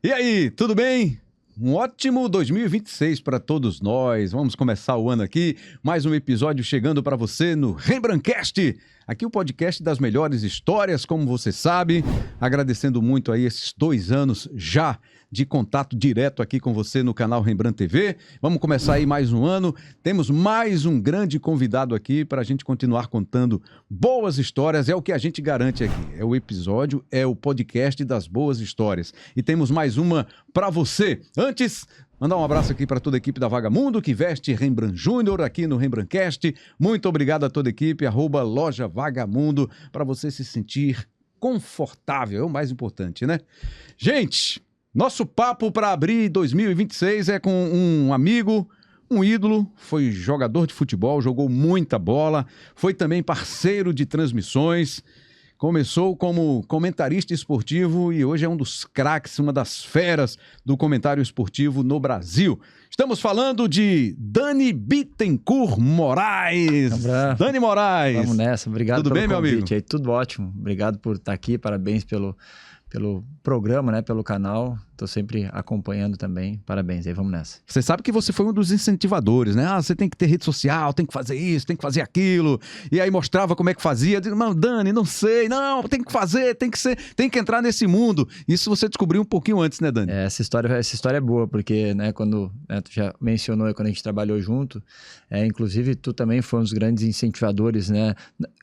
E aí, tudo bem? Um ótimo 2026 para todos nós. Vamos começar o ano aqui. Mais um episódio chegando para você no Rembrandtcast. Aqui o podcast das melhores histórias, como você sabe. Agradecendo muito aí esses 2 anos já de contato direto aqui com você no canal Rembrandt TV. Vamos começar aí mais um ano. Temos mais um grande convidado aqui para a gente continuar contando boas histórias. É o que a gente garante aqui. É o episódio, é o podcast das boas histórias. E temos mais uma para você. Antes, mandar um abraço aqui para toda a equipe da Vagamundo, que veste Rembrandt Júnior aqui no Rembrandtcast. Muito obrigado a toda a equipe, @loja Vagamundo, para você se sentir confortável, é o mais importante, né? Gente, nosso papo para abrir 2026 é com um amigo, um ídolo, foi jogador de futebol, jogou muita bola, foi também parceiro de transmissões, começou como comentarista esportivo e hoje é um dos craques, uma das feras do comentário esportivo no Brasil. Estamos falando de Dani Bittencourt Moraes. Dani Moraes. Vamos nessa, obrigado pelo convite. Meu amigo? Aí, tudo ótimo, obrigado por estar aqui, parabéns pelo programa, né, pelo canal, tô sempre acompanhando também, parabéns aí, vamos nessa. Você sabe que você foi um dos incentivadores, né? Você tem que ter rede social, tem que fazer isso, tem que fazer aquilo, e aí mostrava como é que fazia. Eu digo, mano, Dani, não sei, não, tem que fazer, tem que entrar nesse mundo. Isso você descobriu um pouquinho antes, né, Dani? Essa história é boa, porque, né, quando tu já mencionou, quando a gente trabalhou junto, inclusive tu também foi um dos grandes incentivadores, né,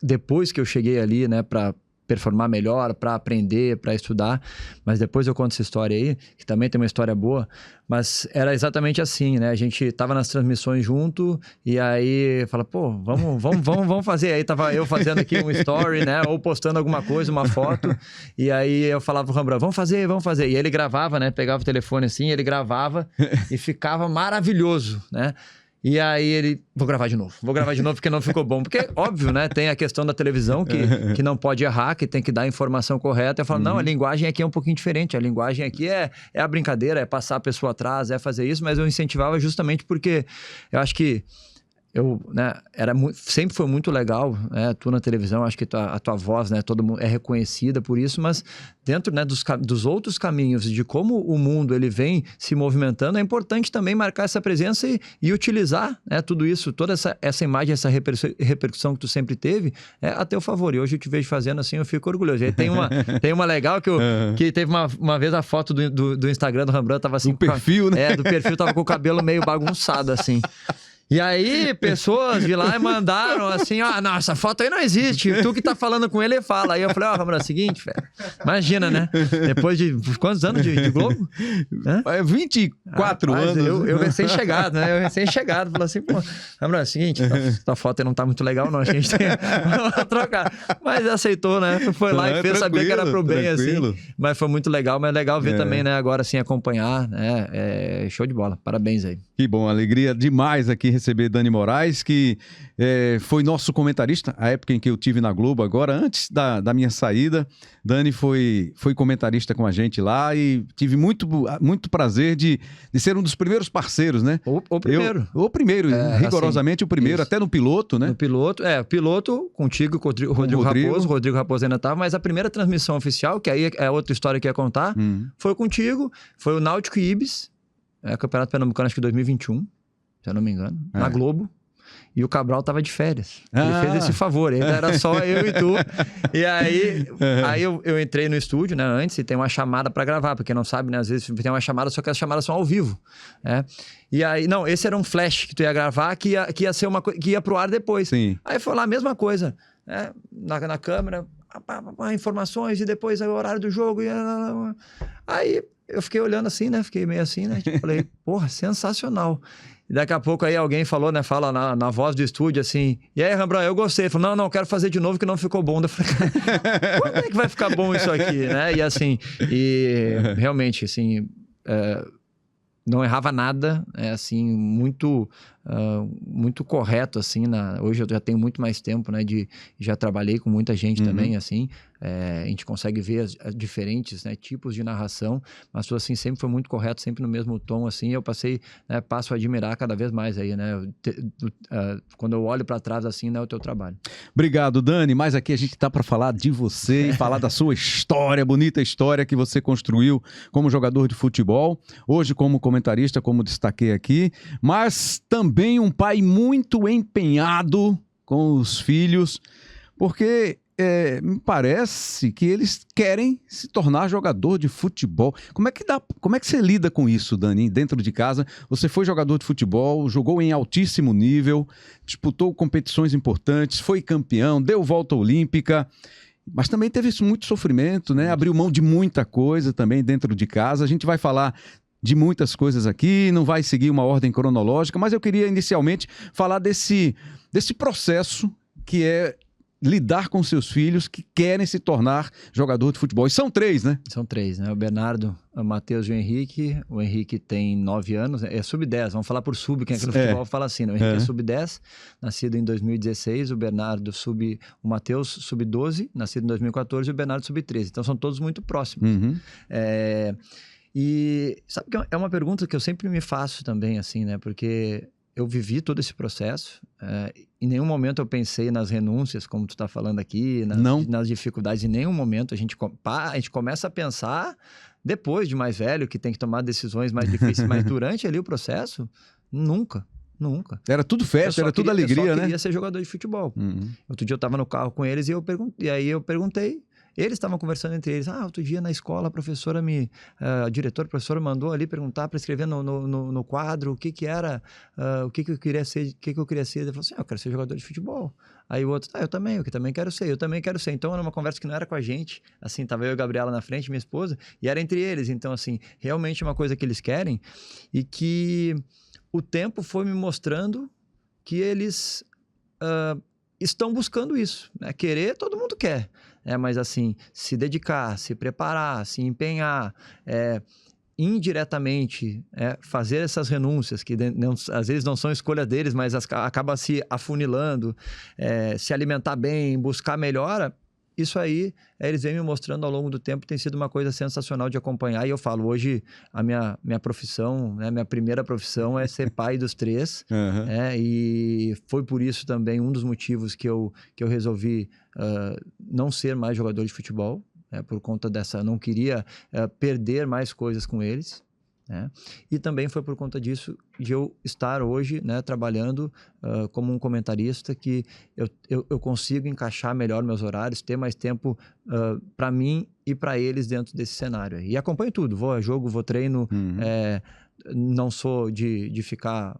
depois que eu cheguei ali, né, para performar melhor, para aprender, para estudar, mas depois eu conto essa história aí, que também tem uma história boa, mas era exatamente assim, né, a gente tava nas transmissões junto, e aí fala, pô, vamos fazer, aí tava eu fazendo aqui um story, né, ou postando alguma coisa, uma foto, e aí eu falava pro Rembrandt, vamos fazer, e ele gravava, né, pegava o telefone assim, ele gravava, e ficava maravilhoso, né. E aí ele, vou gravar de novo porque não ficou bom. Porque, óbvio, né? Tem a questão da televisão que não pode errar, que tem que dar a informação correta. Eu falo, não, a linguagem aqui é um pouquinho diferente. A linguagem aqui é a brincadeira, é passar a pessoa atrás, é fazer isso. Mas eu incentivava justamente porque eu acho que né, sempre foi muito legal, né, tu na televisão, acho que a tua voz, né, todo mundo é reconhecida por isso, mas dentro, né, dos outros caminhos de como o mundo ele vem se movimentando, é importante também marcar essa presença e utilizar, né, tudo isso, toda essa imagem, essa repercussão que tu sempre teve, a teu favor. E hoje eu te vejo fazendo assim, eu fico orgulhoso. E aí tem uma legal que teve uma vez a foto do Instagram do Rembrandt, tava assim... Do perfil, né? Do perfil, tava com o cabelo meio bagunçado, assim. E aí, pessoas de lá mandaram assim, não, essa foto aí não existe, tu que tá falando com ele fala. Aí eu falei, Rembrandt, é o seguinte, velho, imagina, né? Depois de quantos anos de Globo? 24 anos. Eu recém-chegado, né? Falei assim, pô, Rembrandt, é o seguinte, tua foto aí não tá muito legal, não, a gente tem que trocar. Mas aceitou, né? Foi lá e fez saber que era pro bem, assim. Mas foi muito legal, mas é legal ver também, né? Agora, assim, acompanhar, né? Show de bola, parabéns aí. Que bom, alegria demais aqui receber Dani Moraes, que foi nosso comentarista, a época em que eu tive na Globo, agora antes da minha saída. Dani foi comentarista com a gente lá e tive muito prazer de ser um dos primeiros parceiros, né? O primeiro. O primeiro, rigorosamente assim, o primeiro, isso. Até no piloto, né? No piloto, piloto contigo, com o Rodrigo Raposo. O Rodrigo Raposo ainda estava, mas a primeira transmissão oficial, que aí é outra história que ia contar, foi contigo, foi o Náutico e Ibis, Campeonato Pernambucano, acho que 2021. Se eu não me engano, na Globo, e o Cabral tava de férias. Ele fez esse favor, ainda era só eu e tu. E aí eu entrei no estúdio, né, antes, e tem uma chamada para gravar, porque não sabe, né, às vezes tem uma chamada, só que as chamadas são ao vivo, né? E aí, não, esse era um flash que tu ia gravar, que ia ser uma coisa que ia pro ar depois. Sim. Aí foi lá a mesma coisa, né, na câmera, informações, e depois o horário do jogo, aí eu fiquei olhando assim, né, fiquei meio assim, né, falei, porra, sensacional. E daqui a pouco aí alguém falou, né, fala na voz do estúdio assim, e aí, Rembrandt, eu gostei. Falei, não, quero fazer de novo que não ficou bom. Eu falei, quando é que vai ficar bom isso aqui, né? E assim, realmente, assim, não errava nada, assim, muito muito correto, assim, hoje eu já tenho muito mais tempo, né, já trabalhei com muita gente também, assim, a gente consegue ver as diferentes, né, tipos de narração, mas tu, assim, sempre foi muito correto, sempre no mesmo tom, assim, eu passo a admirar cada vez mais aí, né, quando eu olho para trás, assim, né, o teu trabalho. Obrigado, Dani, mas aqui a gente tá para falar de você e falar da sua história, bonita história que você construiu como jogador de futebol, hoje como comentarista, como destaquei aqui, mas também um pai muito empenhado com os filhos, porque me parece que eles querem se tornar jogador de futebol. Como é que você lida com isso, Dani, dentro de casa? Você foi jogador de futebol, jogou em altíssimo nível, disputou competições importantes, foi campeão, deu volta olímpica, mas também teve muito sofrimento, né? Abriu mão de muita coisa também dentro de casa. A gente vai falar de muitas coisas aqui, não vai seguir uma ordem cronológica, mas eu queria inicialmente falar desse processo que é lidar com seus filhos que querem se tornar jogador de futebol. E são 3, né? São 3, né? O Bernardo, o Matheus e o Henrique. O Henrique tem 9 anos, é sub-10, vamos falar por sub, quem é que no futebol fala assim, né? O Henrique é sub-10, nascido em 2016, o Bernardo o Matheus sub-12, nascido em 2014, e o Bernardo sub-13. Então são todos muito próximos. E sabe que é uma pergunta que eu sempre me faço também, assim, né? Porque eu vivi todo esse processo, em nenhum momento eu pensei nas renúncias, como tu está falando aqui, nas dificuldades, em nenhum momento a gente começa a pensar depois de mais velho, que tem que tomar decisões mais difíceis, mas durante ali o processo, nunca. Era tudo festa, era tudo alegria, né? Eu só queria ser jogador de futebol. Outro dia eu estava no carro com eles e aí eu perguntei. Eles estavam conversando entre eles. Outro dia na escola a diretora, a professora mandou ali perguntar para escrever no quadro o que era, o que eu queria ser, Ele falou assim, eu quero ser jogador de futebol. Aí o outro, eu também quero ser, eu também quero ser. Então era uma conversa que não era com a gente, assim, tava eu e a Gabriela na frente, minha esposa, e era entre eles. Então, assim, realmente uma coisa que eles querem e que o tempo foi me mostrando que eles estão buscando isso, né? Querer, todo mundo quer. Mas assim, se dedicar, se preparar, se empenhar, indiretamente fazer essas renúncias, que às vezes não são escolha deles, mas acaba se afunilando, se alimentar bem, buscar melhora, isso aí, eles vêm me mostrando ao longo do tempo, tem sido uma coisa sensacional de acompanhar. E eu falo, hoje a minha profissão, né, minha primeira profissão é ser pai dos 3. E foi por isso também um dos motivos que eu resolvi não ser mais jogador de futebol, por conta dessa, não queria perder mais coisas com eles. E também foi por conta disso de eu estar hoje, né, trabalhando como um comentarista, que eu consigo encaixar melhor meus horários, ter mais tempo para mim e para eles dentro desse cenário. E acompanho tudo, vou a jogo, vou treino, não sou de ficar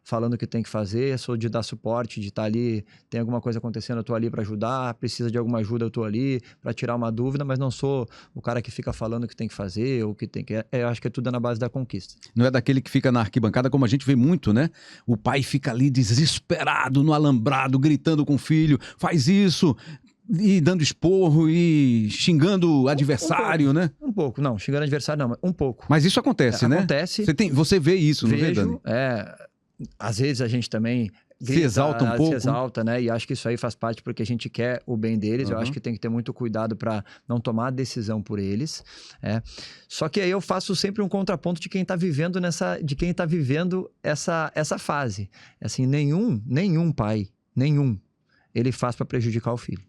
falando o que tem que fazer, sou de dar suporte, de estar ali, tem alguma coisa acontecendo, eu estou ali para ajudar, precisa de alguma ajuda, eu estou ali para tirar uma dúvida, mas não sou o cara que fica falando o que tem que fazer, ou o que tem que... eu acho que é tudo na base da conquista. Não é daquele que fica na arquibancada, como a gente vê muito, né? O pai fica ali desesperado, no alambrado, gritando com o filho, faz isso... E dando esporro e xingando o adversário, né? Um pouco, não, xingando adversário não, mas um pouco. Mas isso acontece, né? Acontece. Você vê isso, não vê, Dani? Às vezes a gente também grita, se exalta um pouco. Se exalta, né? E acho que isso aí faz parte porque a gente quer o bem deles. Eu acho que tem que ter muito cuidado para não tomar decisão por eles. Só que aí eu faço sempre um contraponto de quem está vivendo essa fase. Assim, nenhum pai, ele faz para prejudicar o filho.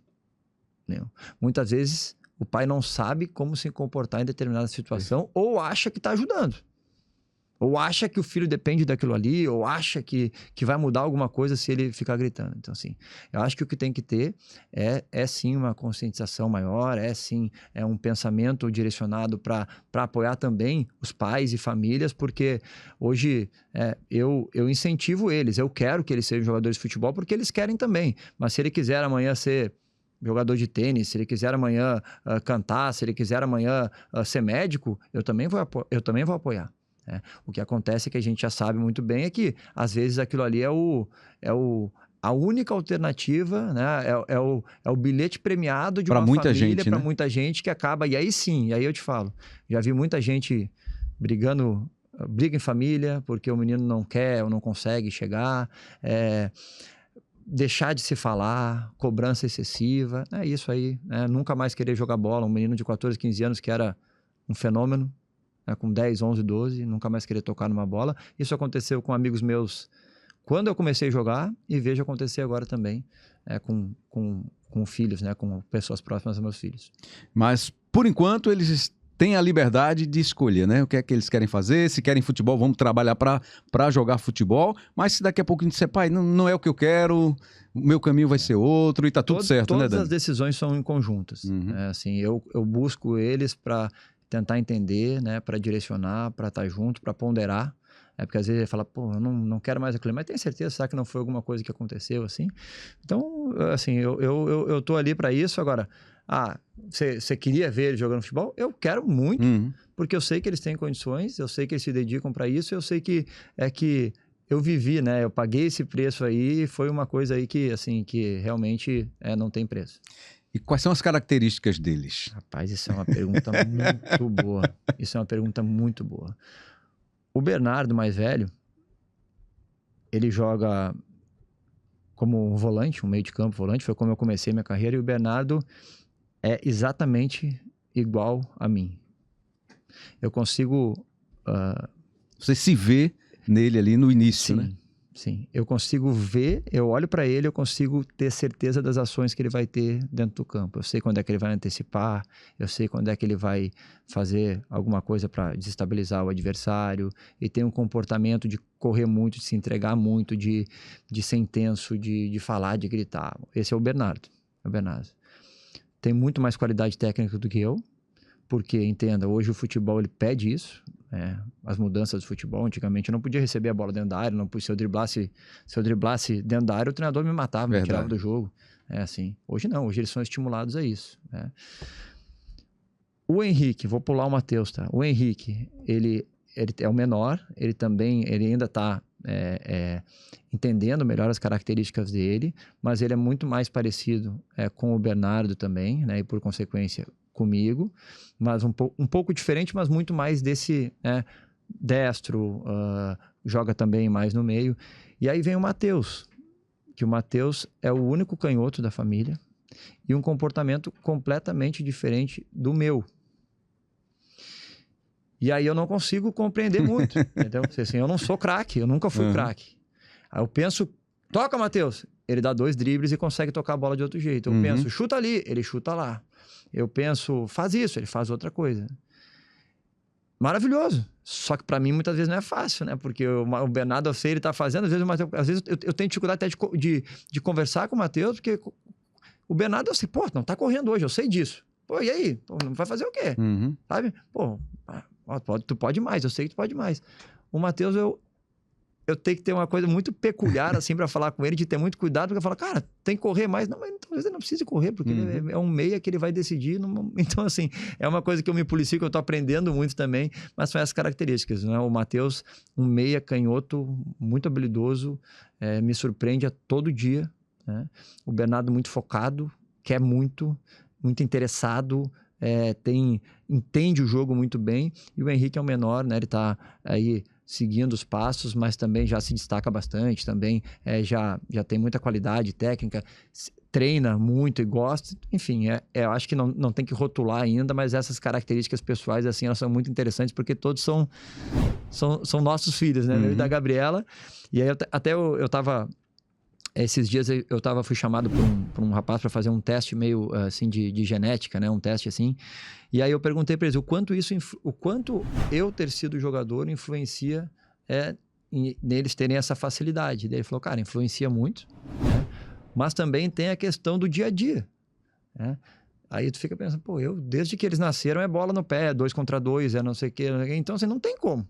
Muitas vezes o pai não sabe como se comportar em determinada situação, ou acha que está ajudando, ou acha que o filho depende daquilo ali, ou acha que vai mudar alguma coisa se ele ficar gritando. Então, assim, eu acho que o que tem que ter é sim uma conscientização maior, sim um pensamento direcionado para apoiar também os pais e famílias, porque hoje eu incentivo eles, eu quero que eles sejam jogadores de futebol porque eles querem também, mas se ele quiser amanhã ser jogador de tênis, se ele quiser amanhã cantar, se ele quiser amanhã ser médico, eu também vou apoiar. O que acontece é que a gente já sabe muito bem é que, às vezes, aquilo ali a única alternativa, né? É o bilhete premiado de uma família para muita gente que acaba... E aí sim, aí eu te falo, já vi muita gente brigando briga em família porque o menino não quer ou não consegue chegar, deixar de se falar, cobrança excessiva, é isso aí, né? Nunca mais querer jogar bola. Um menino de 14, 15 anos que era um fenômeno, né? Com 10, 11, 12, nunca mais querer tocar numa bola. Isso aconteceu com amigos meus quando eu comecei a jogar e vejo acontecer agora também com filhos, né? Com pessoas próximas aos meus filhos. Mas, por enquanto, eles têm a liberdade de escolher, né? O que é que eles querem fazer. Se querem futebol, vamos trabalhar para jogar futebol. Mas se daqui a pouco a gente disser, pai, não é o que eu quero, o meu caminho vai ser outro e tá tudo certo, né, Dani? Todas as decisões são em conjuntas. Assim, eu busco eles para tentar entender, né? Para direcionar, para estar junto, para ponderar. Porque às vezes ele fala, pô, eu não quero mais aquilo, mas tem certeza, será que não foi alguma coisa que aconteceu, assim? Então, assim, eu tô ali para isso. Agora, você queria ver ele jogando futebol? Eu quero muito, porque eu sei que eles têm condições, eu sei que eles se dedicam para isso, eu sei que eu vivi, né? Eu paguei esse preço aí, foi uma coisa aí que, assim, que realmente não tem preço. E quais são as características deles? Rapaz, isso é uma pergunta muito boa. Isso é uma pergunta muito boa. O Bernardo, mais velho, ele joga como um volante, um meio de campo volante, foi como eu comecei minha carreira, e o Bernardo é exatamente igual a mim. Eu consigo... Você se vê nele ali no início, sim, né? Sim, eu consigo ver, eu olho para ele, eu consigo ter certeza das ações que ele vai ter dentro do campo. Eu sei quando é que ele vai antecipar, eu sei quando é que ele vai fazer alguma coisa para desestabilizar o adversário, e tem um comportamento de correr muito, de se entregar muito, de ser intenso, de falar, de gritar. Esse é o Bernardo. Tem muito mais qualidade técnica do que eu, porque, entenda, hoje o futebol ele pede isso. As mudanças do futebol, antigamente eu não podia receber a bola dentro da área, se eu driblasse dentro da área, o treinador me matava, me tirava do jogo. Assim. Hoje não, hoje eles são estimulados a isso. O Henrique, vou pular o Matheus, tá? O Henrique, ele é o menor, ele ainda está entendendo melhor as características dele, mas ele é muito mais parecido com o Bernardo também, né? E por consequência comigo, mas um pouco diferente, mas muito mais desse destro, joga também mais no meio. E aí vem o Matheus, que o Matheus é o único canhoto da família e um comportamento completamente diferente do meu. E aí eu não consigo compreender muito, entendeu? Assim, eu não sou craque, eu nunca fui craque. Aí eu penso, toca, Matheus! Ele dá 2 dribles e consegue tocar a bola de outro jeito. Eu penso, chuta ali, ele chuta lá. Eu penso, faz isso, ele faz outra coisa. Maravilhoso. Só que para mim muitas vezes não é fácil, né? Porque o Bernardo, eu sei, ele tá fazendo, às vezes eu tenho dificuldade até de conversar com o Matheus, porque o Bernardo, eu sei, pô, não tá correndo hoje, eu sei disso. Pô, e aí? Pô, não vai fazer o quê? Sabe? Pô, tu pode mais, eu sei que tu pode mais. O Matheus, eu tenho que ter uma coisa muito peculiar, assim, para falar com ele, de ter muito cuidado, porque eu falo, cara, tem que correr mais. Não, mas talvez ele não precise correr, porque ele é um meia que ele vai decidir. Então, assim, é uma coisa que eu me policio, que eu tô aprendendo muito também, mas são essas características, né? O Matheus, um meia canhoto, muito habilidoso, me surpreende a todo dia, né? O Bernardo muito focado, quer muito interessado, entende o jogo muito bem, e o Henrique é o menor, né? Ele tá aí seguindo os passos, mas também já se destaca bastante, também já tem muita qualidade técnica, treina muito e gosta, enfim, eu acho que não tem que rotular ainda, mas essas características pessoais, assim, elas são muito interessantes, porque todos são nossos filhos, né? Eu e da Gabriela, e aí até eu tava... Esses dias fui chamado por um rapaz para fazer um teste meio assim de genética, né? Um teste assim. E aí eu perguntei para eles o quanto eu ter sido jogador influencia neles terem essa facilidade. Daí ele falou, cara, influencia muito, né? Mas também tem a questão do dia a dia, né? Aí tu fica pensando, pô, desde que eles nasceram é bola no pé, 2 contra 2, não sei o quê. Então, assim, não tem como.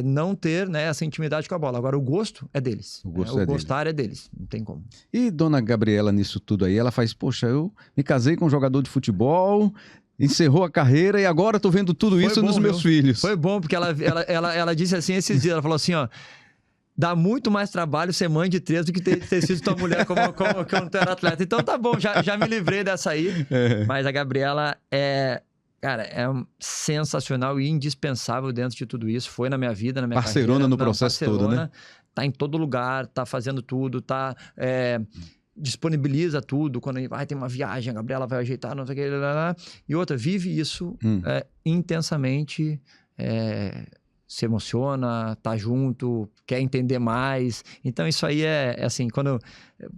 Não ter, né, essa intimidade com a bola. Agora, o gosto é deles. O gostar é deles. Não tem como. E dona Gabriela, nisso tudo aí, ela faz, poxa, eu me casei com um jogador de futebol, encerrou a carreira e agora tô vendo tudo isso nos meus filhos. Foi bom, porque ela disse assim esses dias, ela falou assim, ó, dá muito mais trabalho ser mãe de 3 do que ter sido tua mulher como tu era atleta. Então tá bom, já me livrei dessa aí. Mas a Gabriela Cara, sensacional e indispensável dentro de tudo isso. Foi na minha vida, na minha Parcerona carreira. no processo todo, né? Tá em todo lugar, tá fazendo tudo, tá... disponibiliza tudo. Quando tem uma viagem, a Gabriela vai ajeitar, não sei o que. E outra, vive isso intensamente, se emociona, tá junto, quer entender mais. Então, isso aí é assim, por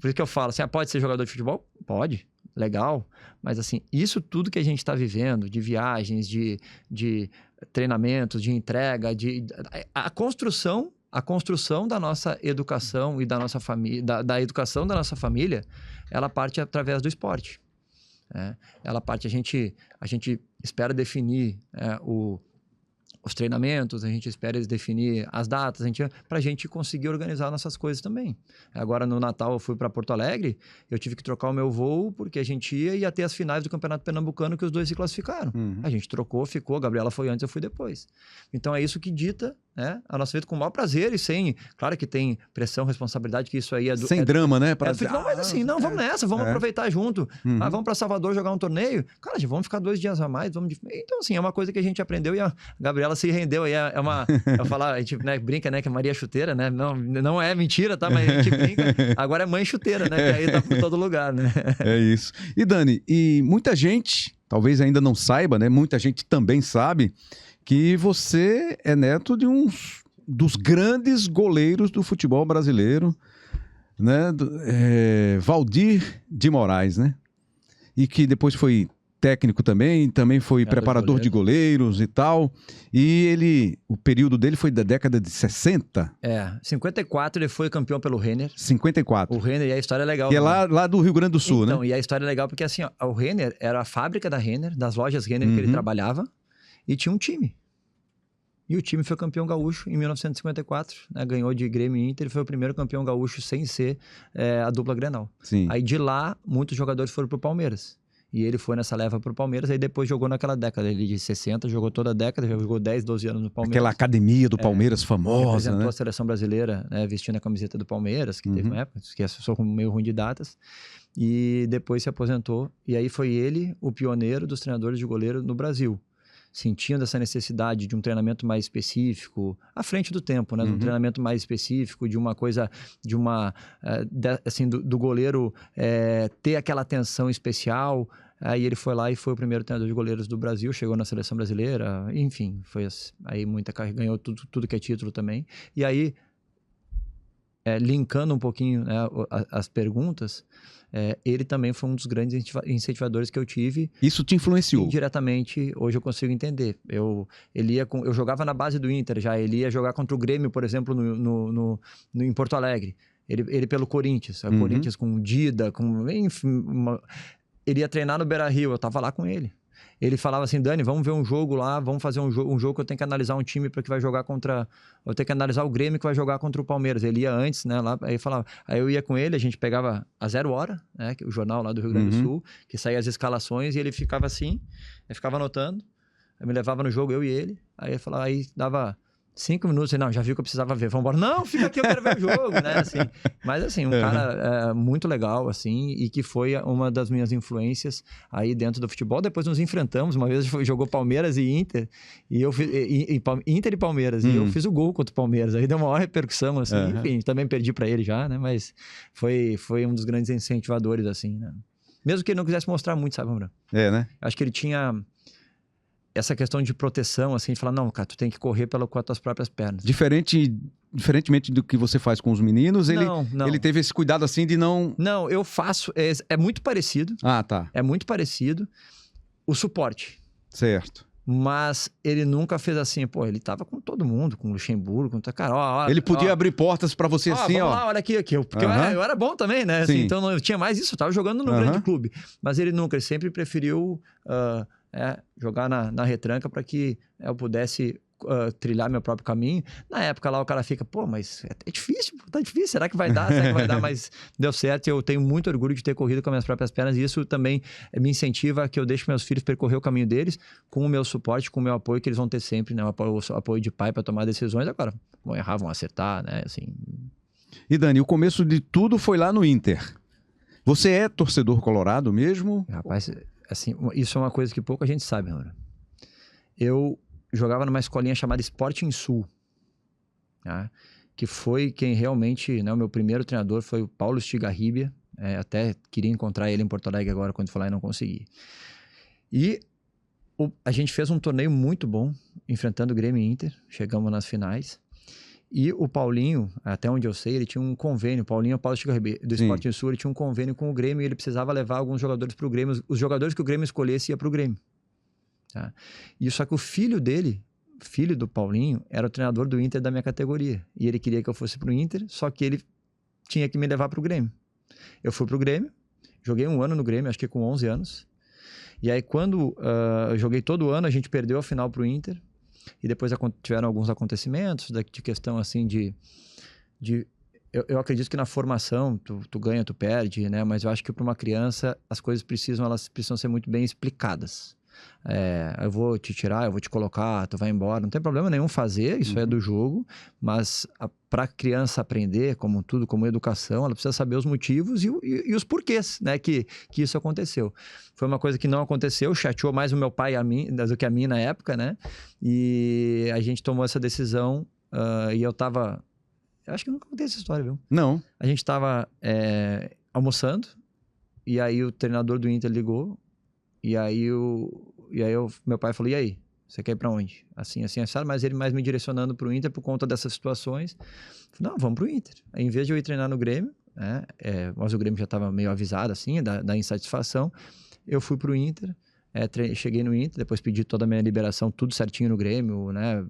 isso que eu falo assim, pode ser jogador de futebol? Pode. Legal, mas assim, isso tudo que a gente está vivendo, de viagens, de treinamentos, de entrega, a construção da nossa educação e da nossa família, da educação da nossa família, ela parte através do esporte. Ela parte, a gente espera definir os treinamentos, a gente espera definir as datas, para a gente conseguir organizar nossas coisas também. Agora, no Natal, eu fui para Porto Alegre, eu tive que trocar o meu voo, porque a gente ia ter as finais do Campeonato Pernambucano, que os dois se classificaram. A gente trocou, ficou, a Gabriela foi antes, eu fui depois. Então, é isso que dita a nossa vida com o maior prazer e sem... Claro que tem pressão, responsabilidade, que isso aí é... Sem drama, né? Não, mas assim, vamos nessa, vamos aproveitar junto. Vamos para Salvador jogar um torneio. Cara, vamos ficar 2 dias a mais. Então, assim, é uma coisa que a gente aprendeu e a Gabriela se rendeu. Aí eu falar, a gente brinca, né, que a Maria é chuteira, né? Não é mentira, tá? Mas a gente brinca. Agora é mãe chuteira, né? Que aí tá por todo lugar, né? É isso. E Dani, muita gente, talvez ainda não saiba, né? Muita gente também sabe que você é neto de dos grandes goleiros do futebol brasileiro, né? Valdir de Moraes, né? E que depois foi técnico também foi preparador de goleiros e tal. E o período dele foi da década de 60. 54 ele foi campeão pelo Renner. 54. O Renner, e a história é legal. Que é lá do Rio Grande do Sul, então, né? E a história é legal porque assim, o Renner era a fábrica da Renner, das lojas Renner que ele trabalhava, e tinha um time. E o time foi campeão gaúcho em 1954, né? Ganhou de Grêmio e Inter, foi o primeiro campeão gaúcho sem ser a dupla Grenal. Sim. Aí de lá, muitos jogadores foram pro Palmeiras. E ele foi nessa leva pro Palmeiras, aí depois jogou naquela década, ele de 60, jogou toda a década, jogou 10, 12 anos no Palmeiras. Aquela academia do Palmeiras famosa, representou né? a seleção brasileira, né? Vestindo a camiseta do Palmeiras, que teve uma época, que sou meio ruim de datas. E depois se aposentou, e aí foi ele o pioneiro dos treinadores de goleiro no Brasil. Sentindo essa necessidade de um treinamento mais específico, à frente do tempo, né? De um treinamento mais específico, de uma coisa, assim, do goleiro ter aquela atenção especial. Aí ele foi lá e foi o primeiro treinador de goleiros do Brasil, chegou na seleção brasileira, enfim, foi aí muita carreira, ganhou tudo que é título também. E aí, linkando um pouquinho, né, as perguntas, ele também foi um dos grandes incentivadores que eu tive. Isso te influenciou? Indiretamente, hoje eu consigo entender. Eu jogava na base do Inter já, ele ia jogar contra o Grêmio, por exemplo, em Porto Alegre. Ele pelo Corinthians, o Corinthians com Dida, enfim, ele ia treinar no Beira-Rio, eu tava lá com ele. Ele falava assim, Dani, vamos ver um jogo lá, vamos fazer um jogo que eu tenho que analisar um time que vai jogar contra... Eu tenho que analisar o Grêmio que vai jogar contra o Palmeiras. Ele ia antes, né, lá, aí eu ia com ele, a gente pegava a 0 Hora, né, o jornal lá do Rio Grande do Sul, que saía as escalações, e ele ficava assim, eu ficava anotando, aí me levava no jogo, eu e ele, aí dava 5 minutos, não, já viu que eu precisava ver, vamos embora. Não, fica aqui, eu quero ver o jogo, né, assim. Mas assim, um cara muito legal, assim, e que foi uma das minhas influências aí dentro do futebol. Depois nos enfrentamos, uma vez jogou Palmeiras e Inter, e eu fiz, Inter e Palmeiras, e eu fiz o gol contra o Palmeiras, aí deu uma maior repercussão, assim, enfim, também perdi pra ele já, né, mas foi um dos grandes incentivadores, assim, né. Mesmo que ele não quisesse mostrar muito, sabe, Bruno? Né? Acho que ele tinha essa questão de proteção, assim, de falar, não, cara, tu tem que correr com as tuas próprias pernas. Diferentemente do que você faz com os meninos, ele teve esse cuidado, assim, de não... Não, eu faço, é muito parecido. Ah, tá. É muito parecido o suporte. Certo. Mas ele nunca fez assim, ele tava com todo mundo, com o Luxemburgo, com cara, ele podia abrir portas pra você assim, vamos lá, olha aqui, porque eu era bom também, né? Assim, então não tinha mais isso, eu tava jogando no grande clube. Mas ele sempre preferiu jogar na retranca para que eu pudesse trilhar meu próprio caminho. Na época lá o cara fica, mas é difícil, tá difícil, será que vai dar? Mas deu certo e eu tenho muito orgulho de ter corrido com as minhas próprias pernas, e isso também me incentiva a que eu deixe meus filhos percorrer o caminho deles com o meu suporte, com o meu apoio que eles vão ter sempre, né? O apoio de pai para tomar decisões. Agora, vão errar, vão acertar, né? Assim. E Dani, o começo de tudo foi lá no Inter. Você é torcedor colorado mesmo? Rapaz, assim, isso é uma coisa que pouca gente sabe, Laura. eu jogava numa escolinha chamada Sporting Sul, tá? Que foi quem realmente, né, o meu primeiro treinador foi o Paulo Estigarribia, até queria encontrar ele em Porto Alegre agora quando fui lá e não consegui. E a gente fez um torneio muito bom, enfrentando o Grêmio e Inter, chegamos nas finais. E o Paulinho, até onde eu sei, ele tinha um convênio, Paulinho Paulo Estigarribia, do Sporting Sul, ele tinha um convênio com o Grêmio e ele precisava levar alguns jogadores para o Grêmio, os jogadores que o Grêmio escolhesse ia para o Grêmio. Tá? E só que o filho dele, filho do Paulinho, era o treinador do Inter da minha categoria. E ele queria que eu fosse pro Inter, só que ele tinha que me levar pro Grêmio. Eu fui pro Grêmio, joguei um ano no Grêmio, acho que com 11 anos. E aí quando eu joguei todo ano, a gente perdeu a final pro Inter. E depois tiveram alguns acontecimentos de questão assim eu acredito que na formação tu ganha, tu perde, né? Mas eu acho que para uma criança as coisas elas precisam ser muito bem explicadas. Eu vou te tirar, eu vou te colocar, tu vai embora, não tem problema nenhum fazer, isso é do jogo, mas para a criança aprender, como tudo, como educação, ela precisa saber os motivos e os porquês, né, que isso aconteceu. Foi uma coisa que não aconteceu, chateou mais o meu pai do que a mim na época, né, e a gente tomou essa decisão e eu acho que eu nunca contei essa história, viu? Não. A gente tava almoçando e aí o treinador do Inter ligou. E aí meu pai falou, e aí? Você quer ir pra onde? Assim, sabe? Mas ele mais me direcionando pro Inter por conta dessas situações. Falei, não, vamos pro Inter. Aí, em vez de eu ir treinar no Grêmio, né, mas o Grêmio já estava meio avisado, assim, da insatisfação, eu fui pro Inter, cheguei no Inter, depois pedi toda a minha liberação, tudo certinho no Grêmio, né?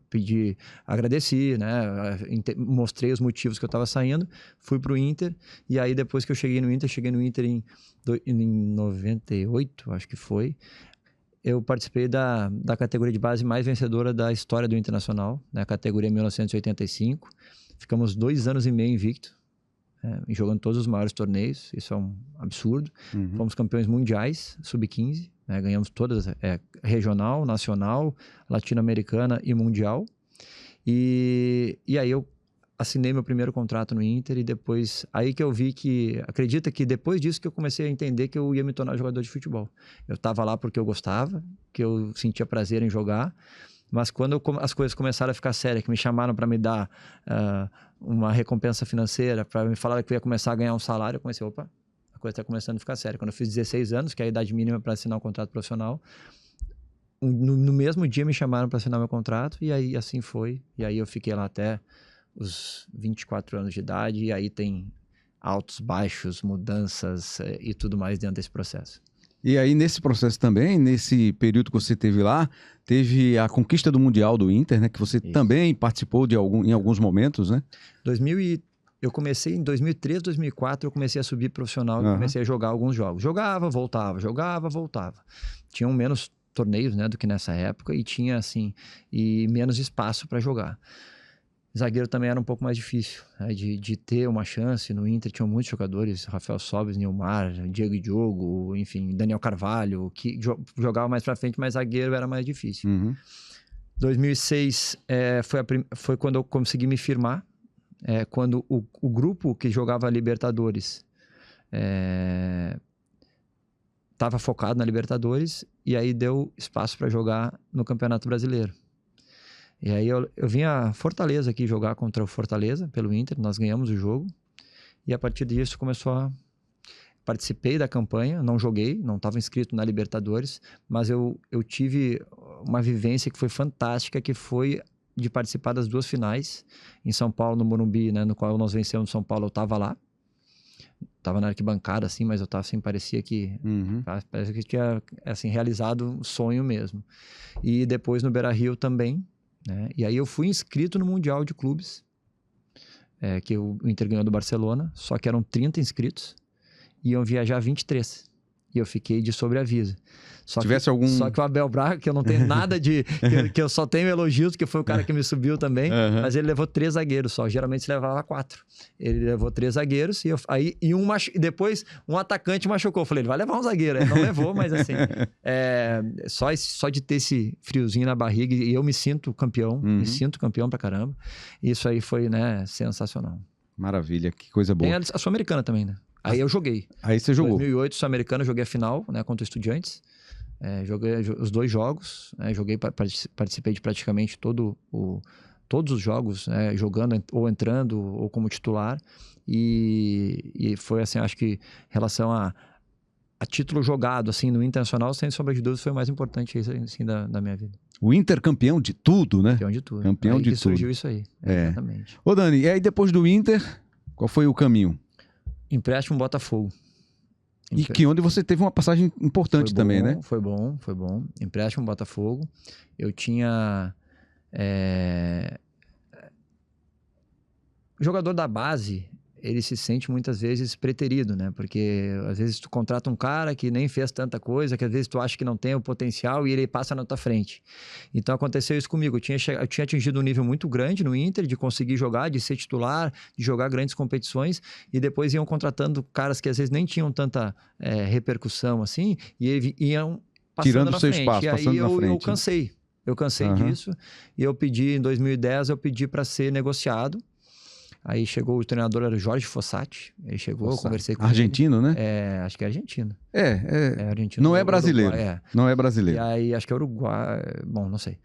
Agradeci, né? Mostrei os motivos que eu estava saindo, fui pro Inter, e aí depois que eu cheguei no Inter em 98, acho que foi, eu participei da categoria de base mais vencedora da história do Internacional, né? A categoria 1985, ficamos 2 anos e meio invicto, jogando todos os maiores torneios, isso é um absurdo. Fomos campeões mundiais, sub-15, né? Ganhamos todas, regional, nacional, latino-americana e mundial. E aí eu assinei meu primeiro contrato no Inter e depois, aí que eu vi acredita que depois disso que eu comecei a entender que eu ia me tornar jogador de futebol. Eu estava lá porque eu gostava, que eu sentia prazer em jogar, mas quando as coisas começaram a ficar sérias, que me chamaram para me dar uma recompensa financeira, para me falar que eu ia começar a ganhar um salário, eu comecei, opa, a coisa está começando a ficar séria. Quando eu fiz 16 anos, que é a idade mínima para assinar um contrato profissional, no mesmo dia me chamaram para assinar meu contrato e aí assim foi. E aí eu fiquei lá até os 24 anos de idade e aí tem altos, baixos, mudanças e tudo mais dentro desse processo. E aí, nesse processo também, nesse período que você teve lá, teve a conquista do Mundial do Inter, né? Que você também participou em alguns momentos, né? Eu comecei em 2003, 2004, eu comecei a subir profissional e comecei a jogar alguns jogos. Jogava, voltava. Tinham menos torneios, né, do que nessa época e tinha, assim, menos espaço para jogar. Zagueiro também era um pouco mais difícil, né, de ter uma chance. No Inter tinham muitos jogadores, Rafael Sobis, Nilmar, Diego Diogo, enfim, Daniel Carvalho, que jogava mais pra frente, mas zagueiro era mais difícil. 2006 foi quando eu consegui me firmar, quando o grupo que jogava Libertadores estava focado na Libertadores e aí deu espaço para jogar no Campeonato Brasileiro. E aí eu vim a Fortaleza aqui jogar contra o Fortaleza, pelo Inter, nós ganhamos o jogo. E a partir disso participei da campanha, não joguei, não estava inscrito na Libertadores, mas eu tive uma vivência que foi fantástica, que foi de participar das 2 finais, em São Paulo, no Morumbi, né, no qual nós vencemos São Paulo, eu estava lá. Estava na arquibancada, assim, mas eu estava assim, parecia que tinha, assim, realizado um sonho mesmo. E depois no Beira-Rio também, né? E aí eu fui inscrito no Mundial de Clubes, que o Inter ganhou do Barcelona, só que eram 30 inscritos, e iam viajar 23. E eu fiquei de sobreaviso. Só que o Abel Braga, que eu não tenho nada que eu só tenho elogios, que foi o cara que me subiu também, mas ele levou 3 zagueiros só. Geralmente se levava 4. Ele levou 3 zagueiros e depois um atacante machucou. Eu falei, ele vai levar um zagueiro. Ele não levou, mas assim, só de ter esse friozinho na barriga, e eu me sinto campeão, me sinto campeão pra caramba. Isso aí foi, né, sensacional. Maravilha, que coisa boa. Tem a Sul-Americana também, né? Aí eu joguei. Aí você jogou. Em 2008, Sul-Americana, eu joguei a final, né, contra o Estudiantes. Joguei os 2 jogos, participei de praticamente todos os jogos, jogando ou entrando ou como titular. E foi assim, acho que em relação a título jogado, assim, no Internacional, sem sombra de dúvidas, foi o mais importante assim, da minha vida. O Inter campeão de tudo, né? Campeão de tudo. Campeão de tudo. Surgiu isso aí, exatamente. Ô Dani, e aí depois do Inter, qual foi o caminho? Empréstimo Botafogo. E que onde você teve uma passagem importante também, né? Foi bom. Empréstimo Botafogo. Eu tinha... O jogador da base, ele se sente muitas vezes preterido, né? Porque às vezes tu contrata um cara que nem fez tanta coisa, que às vezes tu acha que não tem o potencial e ele passa na tua frente. Então aconteceu isso comigo. Eu tinha atingido um nível muito grande no Inter, de conseguir jogar, de ser titular, de jogar grandes competições, e depois iam contratando caras que às vezes nem tinham tanta repercussão assim, e iam passando tirando na o seu frente. espaço, E aí passando na frente. Eu cansei disso, e eu pedi, em 2010, para ser negociado. Aí chegou o treinador, era o Jorge Fossati. Ele chegou, eu conversei com argentino, ele. né? Acho que é argentino. É argentino. Não é brasileiro. Uruguai, Não é brasileiro. E aí, acho que é Uruguai. Bom, não sei.